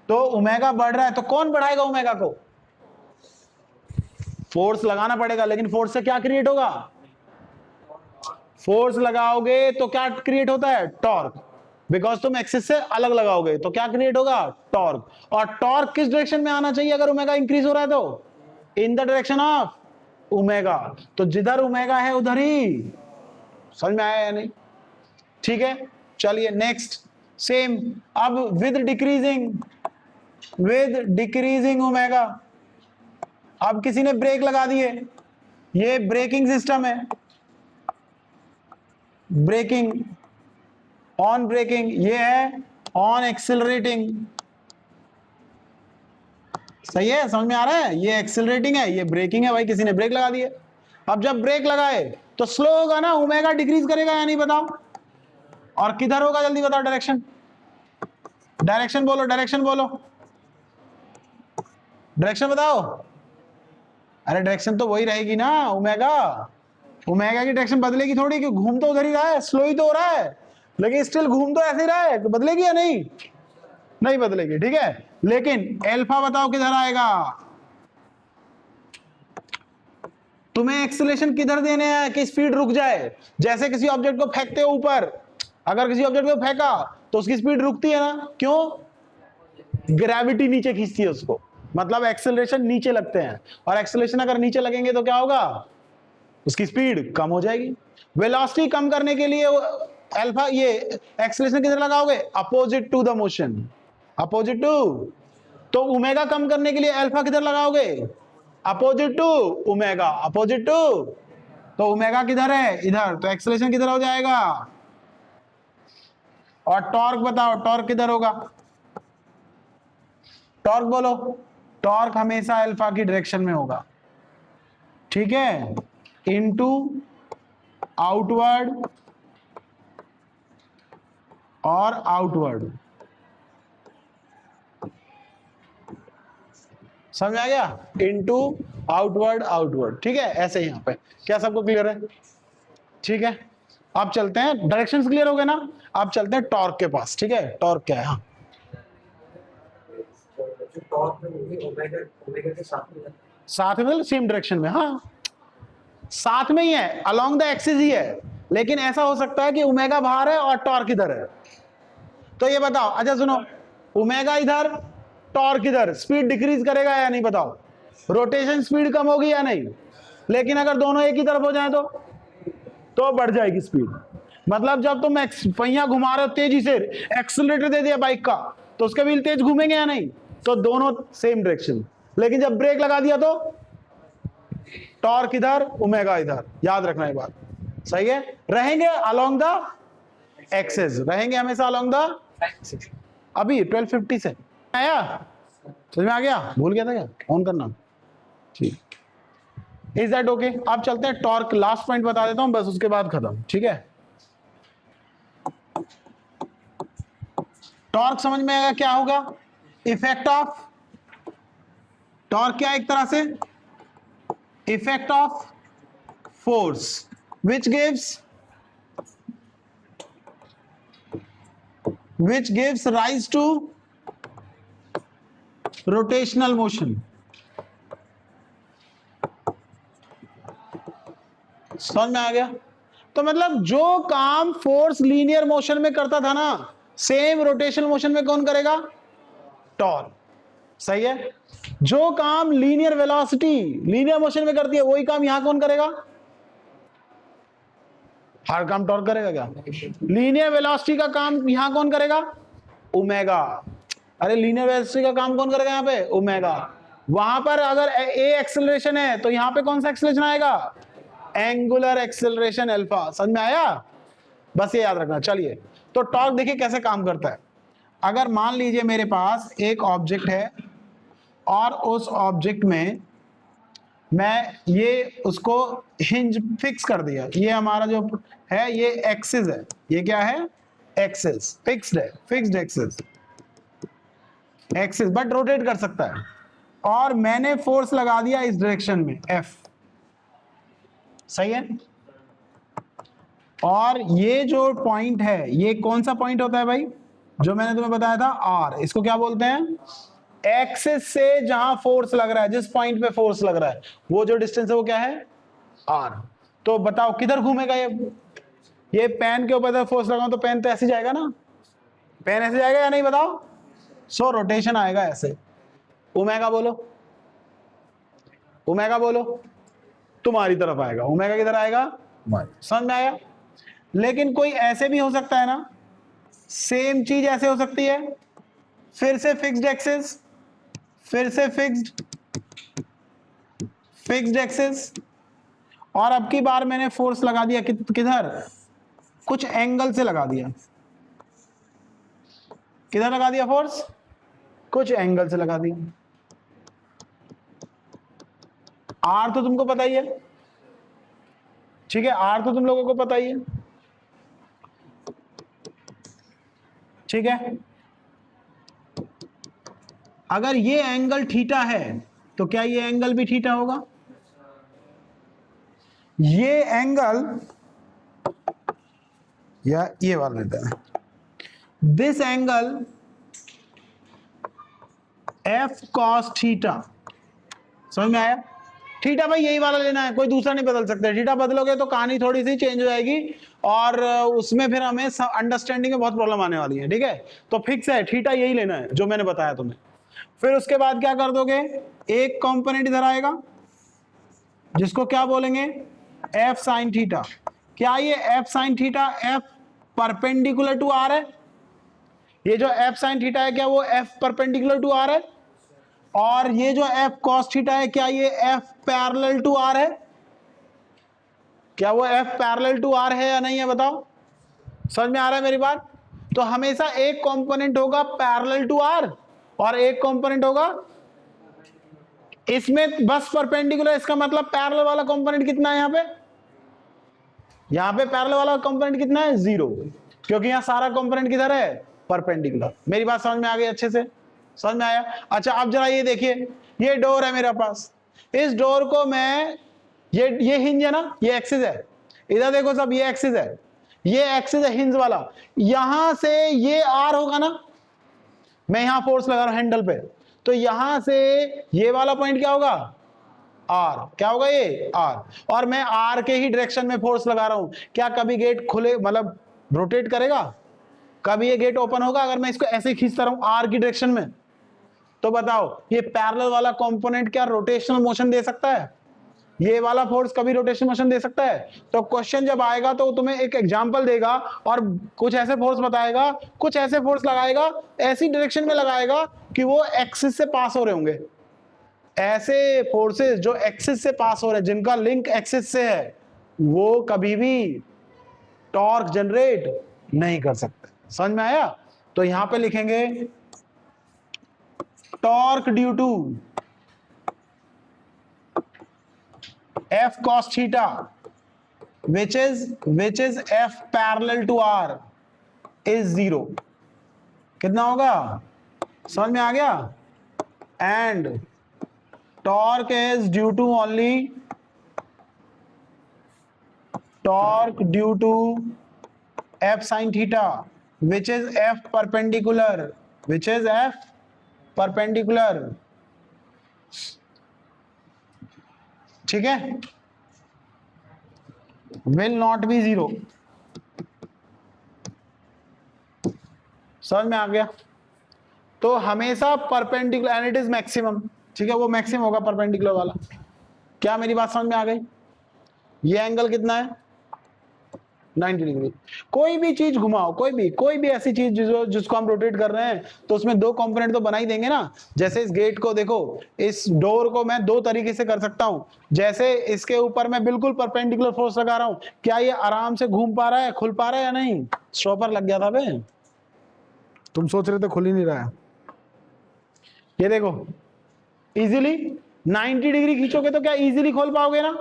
तो ओमेगा बढ़ रहा है, तो कौन बढ़ाएगा ओमेगा को? फोर्स लगाना पड़ेगा, लेकिन फोर्स से क्या क्रिएट होगा? फोर्स लगाओगे तो क्या क्रिएट होता है? टॉर्क। बिकॉज तुम एक्सिस से अलग लगाओगे तो क्या क्रिएट होगा? टॉर्क। और टॉर्क किस डायरेक्शन में आना चाहिए अगर ओमेगा इंक्रीज हो रहा है तो? In the direction of omega. तो जिधर ओमेगा है उधर ही। समझ में आया या नहीं? ठीक है, चलिए नेक्स्ट सेम। अब विद डिक्रीजिंग ओमेगा, अब किसी ने ब्रेक लगा दिए, ये ब्रेकिंग सिस्टम है, ब्रेकिंग, ऑन ब्रेकिंग, ये है ऑन एक्सिलरेटिंग। सही है? समझ में आ रहा है? ये एक्सिलरेटिंग है, ये ब्रेकिंग है। भाई किसी ने ब्रेक लगा दिए, अब जब ब्रेक लगाए तो स्लो होगा ना, ओमेगा डिक्रीज करेगा या नहीं? बताओ। और किधर होगा? जल्दी बताओ डायरेक्शन, डायरेक्शन बोलो, डायरेक्शन बोलो, डायरेक्शन बताओ। अरे डायरेक्शन तो वही रहेगी ना, ओमेगा। ओमेगा की डायरेक्शन बदलेगी थोड़ी, कि घूम तो उधर ही रहा है, स्लो ही तो हो रहा है, लेकिन स्टिल घूम तो ऐसे ही रहा है, बदलेगी या नहीं? नहीं बदलेगी, ठीक है। लेकिन अल्फा बताओ किधर आएगा? तुम्हें एक्सेलरेशन किधर देने हैं कि स्पीड रुक जाए? जैसे किसी ऑब्जेक्ट को फेंकते हो ऊपर, अगर किसी ऑब्जेक्ट को फेंका तो उसकी स्पीड रुकती है ना, क्यों? ग्रेविटी नीचे खींचती है उसको, मतलब एक्सेलरेशन नीचे लगते हैं, और एक्सेलरेशन अगर नीचे लगेंगे तो क्या होगा? उसकी स्पीड कम हो जाएगी। वेलोसिटी कम करने के लिए अल्फा, ये एक्सेलरेशन किधर लगाओगे? Opposite to the motion, opposite to. तो ओमेगा कम करने के लिए अल्फा किधर लगाओगे? Opposite to omega, opposite to. तो ओमेगा किधर है? इधर। तो एक्सेलरेशन किधर हो जाएगा? और टॉर्क बताओ, टॉर्क किधर होगा? टॉर्क बोलो। टॉर्क हमेशा अल्फा की डायरेक्शन में होगा, ठीक है, इनटू आउटवर्ड और आउटवर्ड। समझ आ गया? इनटू आउटवर्ड आउटवर्ड, ठीक है, ऐसे ही यहां पे। क्या सबको क्लियर है? ठीक है, अब चलते हैं, डायरेक्शंस क्लियर हो गए ना, अब चलते हैं टॉर्क के पास, ठीक है। टॉर्क क्या है? हाँ, साथ में मतलब सेम डायरेक्शन में, हाँ साथ में ही है, अलोंग द एक्सिस ही है, लेकिन ऐसा हो सकता है कि ओमेगा बाहर है और टॉर्क इधर है। तो ये बताओ, अच्छा सुनो, ओमेगा इधर, टॉर्क इधर, स्पीड डिक्रीज करेगा या नहीं? बताओ, रोटेशन स्पीड कम होगी या नहीं? लेकिन अगर दोनों एक ही तरफ हो जाए तो बढ़ जाएगी स्पीड। मतलब जब तुम पहिया घुमा रहे हो तेजी से, एक्सीलरेटर दे दिया बाइक का, तो उसके व्हील तेज घूमेंगे या नहीं? तो दोनों सेम डायरेक्शन। लेकिन जब ब्रेक लगा दिया तो टॉर्क इधर, ओमेगा इधर। याद रखना ये बात, सही है। रहेंगे अलोंग द एक्सेस, रहेंगे हमेशा अलोंग द एक्सेस। अभी 1250 से आया, समझ में आ गया? भूल गया था क्या ऑन करना? ठीक, इज दैट ओके? अब चलते हैं टॉर्क, लास्ट पॉइंट बता देता हूं बस, उसके बाद खत्म, ठीक है। टॉर्क समझ में आएगा क्या होगा? इफेक्ट ऑफ टॉर्क क्या? एक तरह से effect of force which gives rise to rotational motion। समझ में आ गया? तो मतलब जो काम फोर्स लीनियर मोशन में करता था ना, सेम रोटेशनल मोशन में कौन करेगा? टॉर्क। सही है। जो काम लीनियर वेलोसिटी लीनियर मोशन में करती है, वही काम यहां कौन करेगा? हर काम टॉर्क करेगा क्या? लीनियर वेलोसिटी का काम यहां कौन करेगा? ओमेगा। अरे लीनियर वेलोसिटी का काम कौन करेगा यहां पे? ओमेगा। वहां पर अगर ए एक्सेलरेशन है तो यहां पे कौन सा एक्सेलरेशन आएगा? Angular acceleration alpha. समझ में आया? बस ये याद रखना। चलिए, तो टॉर्क देखिए कैसे काम करता है। अगर मान लीजिए मेरे पास एक ऑब्जेक्ट है और उस ऑब्जेक्ट में मैं ये उसको हिंज फिक्स कर दिया, ये हमारा जो है ये एक्सिस है, ये क्या है? एक्सिस, फिक्स्ड है, fixed axis, axis but rotate कर सकता है। और मैंने फोर्स लगा दिया इस डायरेक्शन में F, सही है। और ये जो पॉइंट है, ये कौन सा पॉइंट होता है भाई? जो मैंने तुम्हें बताया था R, इसको क्या बोलते हैं? एक्सिस से जहां फोर्स लग रहा है, जिस पॉइंट पे फोर्स लग रहा है, वो जो डिस्टेंस है वो क्या है? R। तो बताओ किधर घूमेगा ये पेन के ऊपर फोर्स लगाऊं तो पेन तो ऐसे जाएगा ना, पेन ऐसे जाएगा या नहीं? बताओ। सो रोटेशन आएगा ऐसे। ओमेगा बोलो, ओमेगा बोलो, तुम्हारी तरफ आएगा। ओमेगा किधर आएगा? समझ में आया? लेकिन कोई ऐसे भी हो सकता है ना, सेम चीज ऐसे हो सकती है, फिर से फिक्स्ड एक्सिस, फिर से फिक्स्ड एक्सिस, और अब की बार मैंने फोर्स लगा दिया किधर? कुछ एंगल से लगा दिया। किधर लगा दिया फोर्स? कुछ एंगल से लगा दिया। आर तो तुमको पता ही है, ठीक है, आर तो तुम लोगों को पता ही है, ठीक है। अगर ये एंगल थीटा है तो क्या ये एंगल भी थीटा होगा? ये एंगल, या ये वाला लेते हैं, this angle F cos theta. समझ में आया? थीटा भाई यही वाला लेना है, कोई दूसरा नहीं बदल सकते। थीटा बदलोगे तो कहानी थोड़ी सी चेंज हो जाएगी और उसमें फिर हमें अंडरस्टैंडिंग में बहुत प्रॉब्लम आने वाली है, ठीक है। तो फिक्स है, थीटा यही लेना है जो मैंने बताया तुम्हें। फिर उसके बाद क्या कर दोगे? एक कंपोनेंट इधर आएगा जिसको क्या बोलेंगे? F sin theta. क्या ये F sin theta F perpendicular to R है, ये जो एफ साइन थीटा है क्या वो एफ परपेंडिकुलर टू आर है, और ये जो एफ कॉस थीटा है क्या ये एफ पैरेलल टू आर है, क्या वो एफ पैरेलल टू आर है या नहीं है बताओ, समझ में आ रहा है मेरी बात। तो हमेशा एक कंपोनेंट होगा पैरेलल टू आर और एक कंपोनेंट होगा इसमें बस परपेंडिकुलर, इसका मतलब पैरेलल वाला कंपोनेंट कितना है यहां पे पैरेलल वाला कंपोनेंट कितना है 0, क्योंकि यहां सारा कंपोनेंट किधर है परपेंडिकुलर। मेरी बात समझ में आ गई अच्छे से, समझ में आया। अच्छा अब जरा ये देखिए, ये डोर है मेरे पास, इस डोर को मैं ये हिंज है ना, ये एक्सिस है, इधर देखो सब ये एक्सिस है, ये एक्सिस है हिंज वाला, यहां से ये आर होगा ना, मैं यहां फोर्स लगा रहा हूं हैंडल पे, तो यहां से ये वाला पॉइंट क्या होगा आर, क्या होगा ये आर, और मैं आर के ही डायरेक्शन में फोर्स लगा रहा हूं, क्या कभी गेट खुले मतलब रोटेट करेगा, कभी ये गेट ओपन होगा अगर मैं इसको ऐसे ही खींचता रहूं आर की डायरेक्शन में, तो बताओ ये पैरेलल वाला कंपोनेंट क्या रोटेशनल मोशन दे सकता है, ये वाला फोर्स कभी रोटेशन मोशन दे सकता है। तो क्वेश्चन जब आएगा तो तुम्हें एक एग्जांपल देगा और कुछ ऐसे फोर्स बताएगा, कुछ ऐसे फोर्स लगाएगा, ऐसी डायरेक्शन में लगाएगा कि वो एक्सिस से पास हो रहे होंगे, ऐसे फोर्सेस जो एक्सिस से पास हो रहे हैं, जिनका लिंक एक्सिस से है, वो कभी भी टॉर्क जनरेट नहीं कर सकते। समझ में आया। तो यहां पे लिखेंगे torque due to F cos theta which is F parallel to R is 0, कितना होगा समझ में आ गया, and torque is due to only torque due to F sin theta which is F perpendicular, which is F perpendicular, ठीक है, will not be 0। समझ में आ गया। तो हमेशा perpendicular and it is maximum, ठीक है, वो मैक्सिमम होगा परपेंडिकुलर वाला। क्या मेरी बात समझ में आ गई। ये एंगल कितना है 90 डिग्री। कोई भी चीज घुमाओ, कोई भी ऐसी चीज जिसको हम रोटेट कर रहे हैं तो उसमें दो कंपोनेंट तो बना ही देंगे ना। जैसे इस गेट को देखो, इस डोर को मैं दो तरीके से कर सकता हूं। जैसे इसके ऊपर मैं बिल्कुल परपेंडिकुलर फोर्स लगा रहा हूं, क्या ये आराम से घूम पा रहा है, खुल पा रहा है या नहीं। स्टॉपर लग गया था बे, तुम सोच रहे थे खुल ही नहीं रहा है। ये देखो इजीली 90 डिग्री खींचोगे तो क्या इजीली खोल पाओगे ना।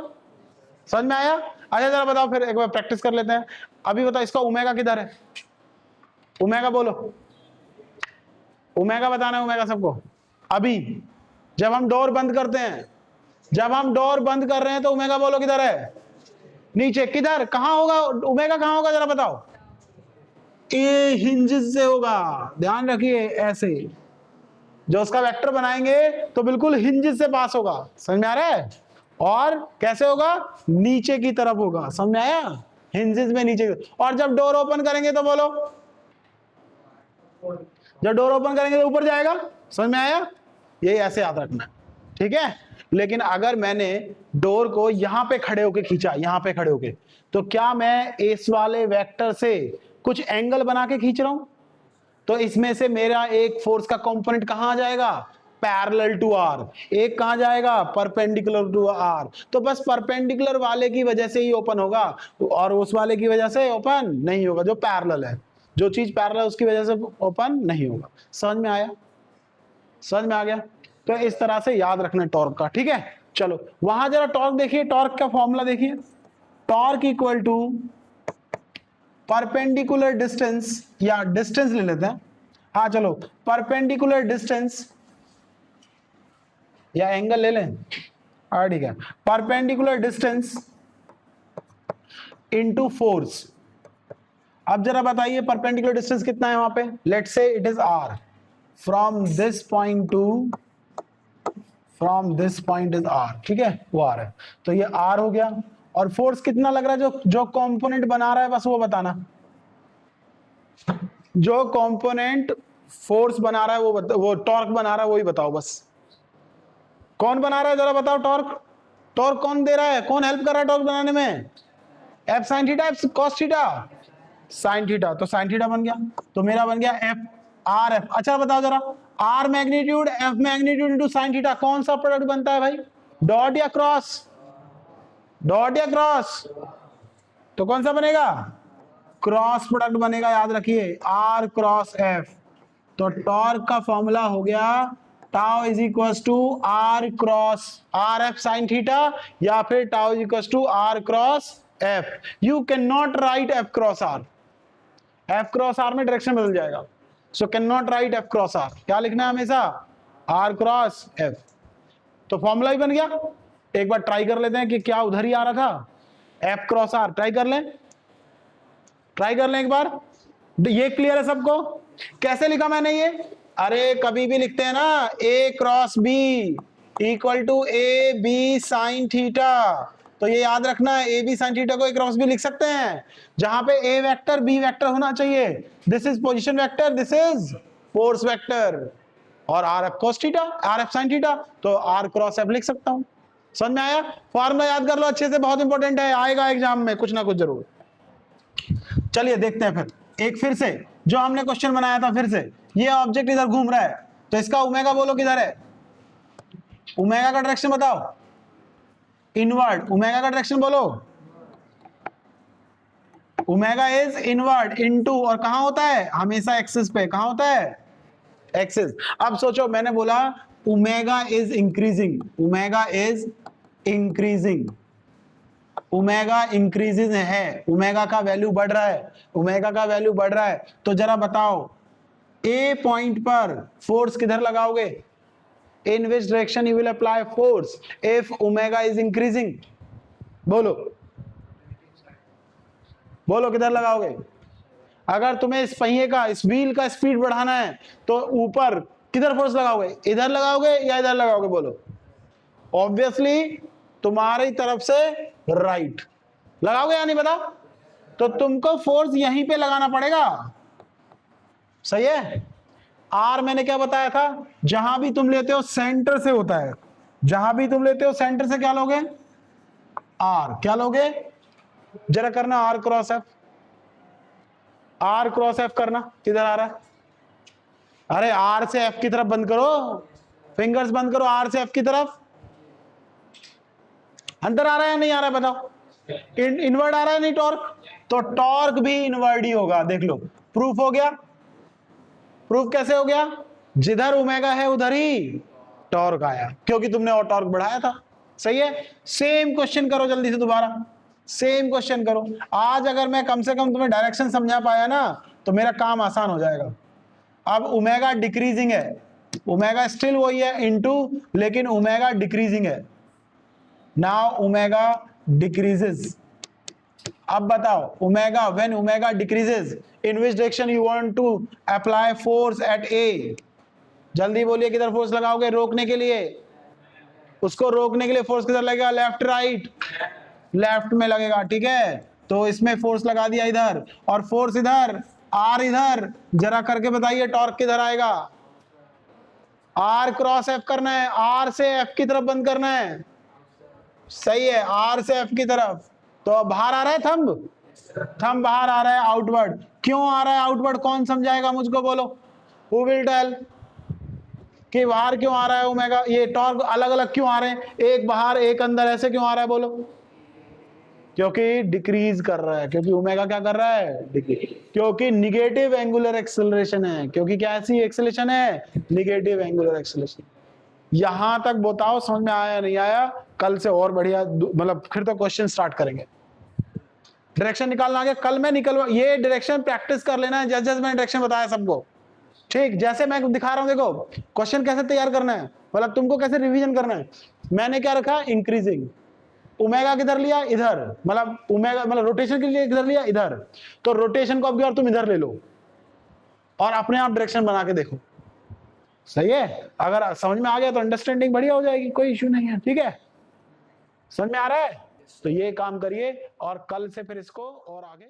समझ में आया। अच्छा जरा बताओ, फिर एक बार प्रैक्टिस कर लेते हैं। अभी बताओ इसका ओमेगा किधर है, ओमेगा बोलो, ओमेगा बताना है ओमेगा सबको। अभी जब हम डोर बंद करते हैं, जब हम डोर बंद कर रहे हैं तो ओमेगा बोलो किधर है, नीचे। किधर, कहां होगा ओमेगा, कहां होगा जरा बताओ। ए हिंजेस से होगा, ध्यान रखिए। ऐसे जो उसका वेक्टर बनाएंगे तो बिल्कुल हिंजेस से पास होगा। समझ में आ रहा है। और कैसे होगा, नीचे की तरफ होगा। समझ में आया, हिंजेस में नीचे। और जब डोर ओपन करेंगे तो बोलो, जब डोर ओपन करेंगे तो ऊपर जाएगा। समझ में आया। ये ऐसे याद रखना, ठीक है। लेकिन अगर मैंने डोर को यहां पे खड़े होके खींचा, यहां पे खड़े होके, तो क्या मैं इस वाले वेक्टर से कुछ एंगल बना के खींच रहा हूं, तो इसमें से मेरा एक फोर्स का कंपोनेंट कहां आ जाएगा, पैरेलल टू आर। एक कहां जाएगा, परपेंडिकुलर टू आर। तो बस परपेंडिकुलर वाले की वजह से ही ओपन होगा और उस वाले की वजह से ओपन नहीं होगा। जो पैरेलल है, जो चीज पैरेलल है उसकी वजह से ओपन नहीं होगा। समझ में आया, समझ में आ गया। तो इस तरह से याद रखना टॉर्क का, ठीक है। चलो वहां जरा टॉर्क देखिए, टॉर्क का फॉर्मूला देखिए। Torque equal to perpendicular distance, या डिस्टेंस ले लेते हैं। हाँ चलो, परपेंडिकुलर डिस्टेंस या एंगल ले लें, ठीक है। Perpendicular distance into force. अब जरा बताइए परपेंडिकुलर डिस्टेंस कितना है वहां पे। Let's say it is R, from this point to, from this point is R, ठीक है, वो आर है। तो ये आर हो गया। और फोर्स कितना लग रहा है, जो कंपोनेंट बना रहा है बस वो बताना। जो कंपोनेंट फोर्स बना रहा है वो टॉर्क बना रहा है, वही बताओ बस। कौन बना रहा है जरा बताओ। टॉर्क, टॉर्क कौन दे रहा है, कौन हेल्प कर रहा है टॉर्क बनाने में। F sine theta, F cos theta, sign theta, तो साइन थीटा बन गया, तो मेरा बन गया एफ आर एफ। अच्छा बताओ जरा, R magnitude F magnitude into sine theta कौन सा प्रोडक्ट बनता है भाई? डॉट या क्रॉस? डॉट या क्रॉस? तो कौन सा बनेगा? क्रॉस प्रोडक्ट बनेगा, याद रखिए, आर क्रॉस एफ। तो टॉर्क का फॉर्मूला हो गया tau is equal to R cross R F sine theta, या फिर tau is equal to R cross F. You can not write F cross R, F cross R में डायरेक्शन बदल जाएगा, so can not write F cross R. क्या लिखना है हमेशा? R cross F. तो फॉर्मूला ही बन गया। एक बार ट्राई कर लेते हैं कि क्या उधर ही आ रहा था, एफ क्रॉस आर। ट्राई कर लें, ट्राई कर लें एक बार। ये क्लियर है सबको? कैसे लिखा मैंने ये? अरे कभी भी लिखते हैं ना, A cross B equal to A B sine theta, तो ये याद रखना है, ए बी साइन थीटा को ए क्रॉस बी लिख सकते हैं, जहां पे ए वेक्टर बी वेक्टर होना चाहिए। This is position vector, this is force vector, और R F cos theta, R F sine theta, तो आर क्रॉस एफ लिख सकता हूं। समझ में आया? फॉर्मूला याद कर लो अच्छे से, बहुत इंपॉर्टेंट है, आएगा एग्जाम में कुछ ना कुछ जरूर। चलिए देखते हैं फिर एक, फिर से जो हमने क्वेश्चन बनाया था, फिर से ये ऑब्जेक्ट इधर घूम रहा है, तो इसका ओमेगा बोलो किधर है? ओमेगा का डायरेक्शन बताओ, इनवर्ड। ओमेगा का डायरेक्शन बोलो, ओमेगा इज इनवर्ड इनटू, और कहां होता है? हमेशा एक्सिस पे। कहां होता है? एक्सिस। अब सोचो, मैंने बोला omega is increasing, omega is increasing, omega increases है, ओमेगा का वैल्यू बढ़ रहा है, ओमेगा का वैल्यू बढ़ रहा है, तो जरा बताओ ए पॉइंट पर फोर्स किधर लगाओगे? In which direction you will apply force if omega is increasing? बोलो बोलो, किधर लगाओगे? अगर तुम्हें इस पहिए का, इस व्हील का स्पीड बढ़ाना है, तो ऊपर किधर फोर्स लगाओगे? इधर लगाओगे या इधर लगाओगे? बोलो। ऑब्वियसली तुम्हारी तरफ से राइट लगाओगे या नहीं बताओ? तो तुमको फोर्स यहीं पे लगाना पड़ेगा, सही है? आर मैंने क्या बताया था? जहां भी तुम लेते हो सेंटर से होता है, जहां भी तुम लेते हो सेंटर से क्या लोगे? आर। क्या लोगे? जरा करना R cross F, R cross F करना। किधर आ रहा है? अरे आर से एफ की तरफ बंद करो, फिंगर्स बंद करो, आर से एफ की तरफ। अंदर आ रहा है या नहीं आ रहा है बताओ? इनवर्ड आ रहा है नहीं टॉर्क? तो टॉर्क भी इनवर्ड ही होगा। देख लो, प्रूफ हो गया। प्रूफ कैसे हो गया? जिधर ओमेगा है उधर ही टॉर्क आया, क्योंकि तुमने और टॉर्क बढ़ाया था। सही है? सेम क्वेश्चन करो जल्दी से दोबारा, सेम क्वेश्चन करो। आज अगर मैं कम से कम तुम्हें डायरेक्शन समझा पाया ना, तो मेरा काम आसान हो जाएगा। अब ओमेगा डिक्रीजिंग है, ओमेगा स्टिल वही है इनटू, लेकिन ओमेगा डिक्रीजिंग है। Now omega decreases. अब बताओ, omega, when omega decreases, in which direction you want to apply force at A? जल्दी बोलिए, किधर फोर्स लगाओगे रोकने के लिए? उसको रोकने के लिए फोर्स किधर लगेगा? Left right? लेफ्ट में लगेगा, ठीक है? तो इसमें फोर्स लगा दिया इधर, और फोर्स इधर, आर इधर। जरा करके बताइए टॉर्क किधर आएगा? आर क्रॉस एफ करना है, आर से एफ की तरफ बंद करना है। सही है, आर से एफ की तरफ। तो बाहर आ रहा है थंब, थंब बाहर आ रहा है आउटवर्ड। क्यों आ रहा है आउटवर्ड? कौन समझाएगा मुझको? बोलो, हु विल टेल कि बाहर क्यों आ रहा है ओमेगा? ये टॉर्क अलग अलग क्यों आ रहे हैं? एक बाहर एक अंदर, ऐसे क्यों आ रहा है? बोलो। क्योंकि डिक्रीज कर रहा है, क्योंकि ओमेगा क्या कर रहा है? डिक्रीज। क्योंकि निगेटिव एंगुलर एक्सेलरेशन है। क्योंकि क्या ऐसी एक्सेलरेशन है? Negative angular acceleration. यहां तक बताओ समझ में आया नहीं आया? कल से और बढ़िया, मतलब फिर तो क्वेश्चन स्टार्ट करेंगे। डायरेक्शन निकालना आ गया? कल मैं निकलवा, ये डायरेक्शन प्रैक्टिस कर लेना है, जैसे मैंने डायरेक्शन बताया सबको, ठीक? जैसे मैं दिखा रहा हूं, देखो क्वेश्चन कैसे तैयार करना है, मतलब तुमको कैसे रिवीजन करना है। मैंने क्या रखा? इंक्रीजिंग। ओमेगा किधर लिया? इधर। मतलब ओमेगा, मतलब रोटेशन के लिए किधर लिया? इधर। तो रोटेशन को अब और तुम इधर ले लो और अपने आप डायरेक्शन बना के देखो। सही है? अगर समझ में आ गया तो अंडरस्टैंडिंग बढ़िया हो जाएगी, कोई इश्यू नहीं है, ठीक है? समझ में आ रहा है? तो ये काम करिए और कल से फिर इसको और आगे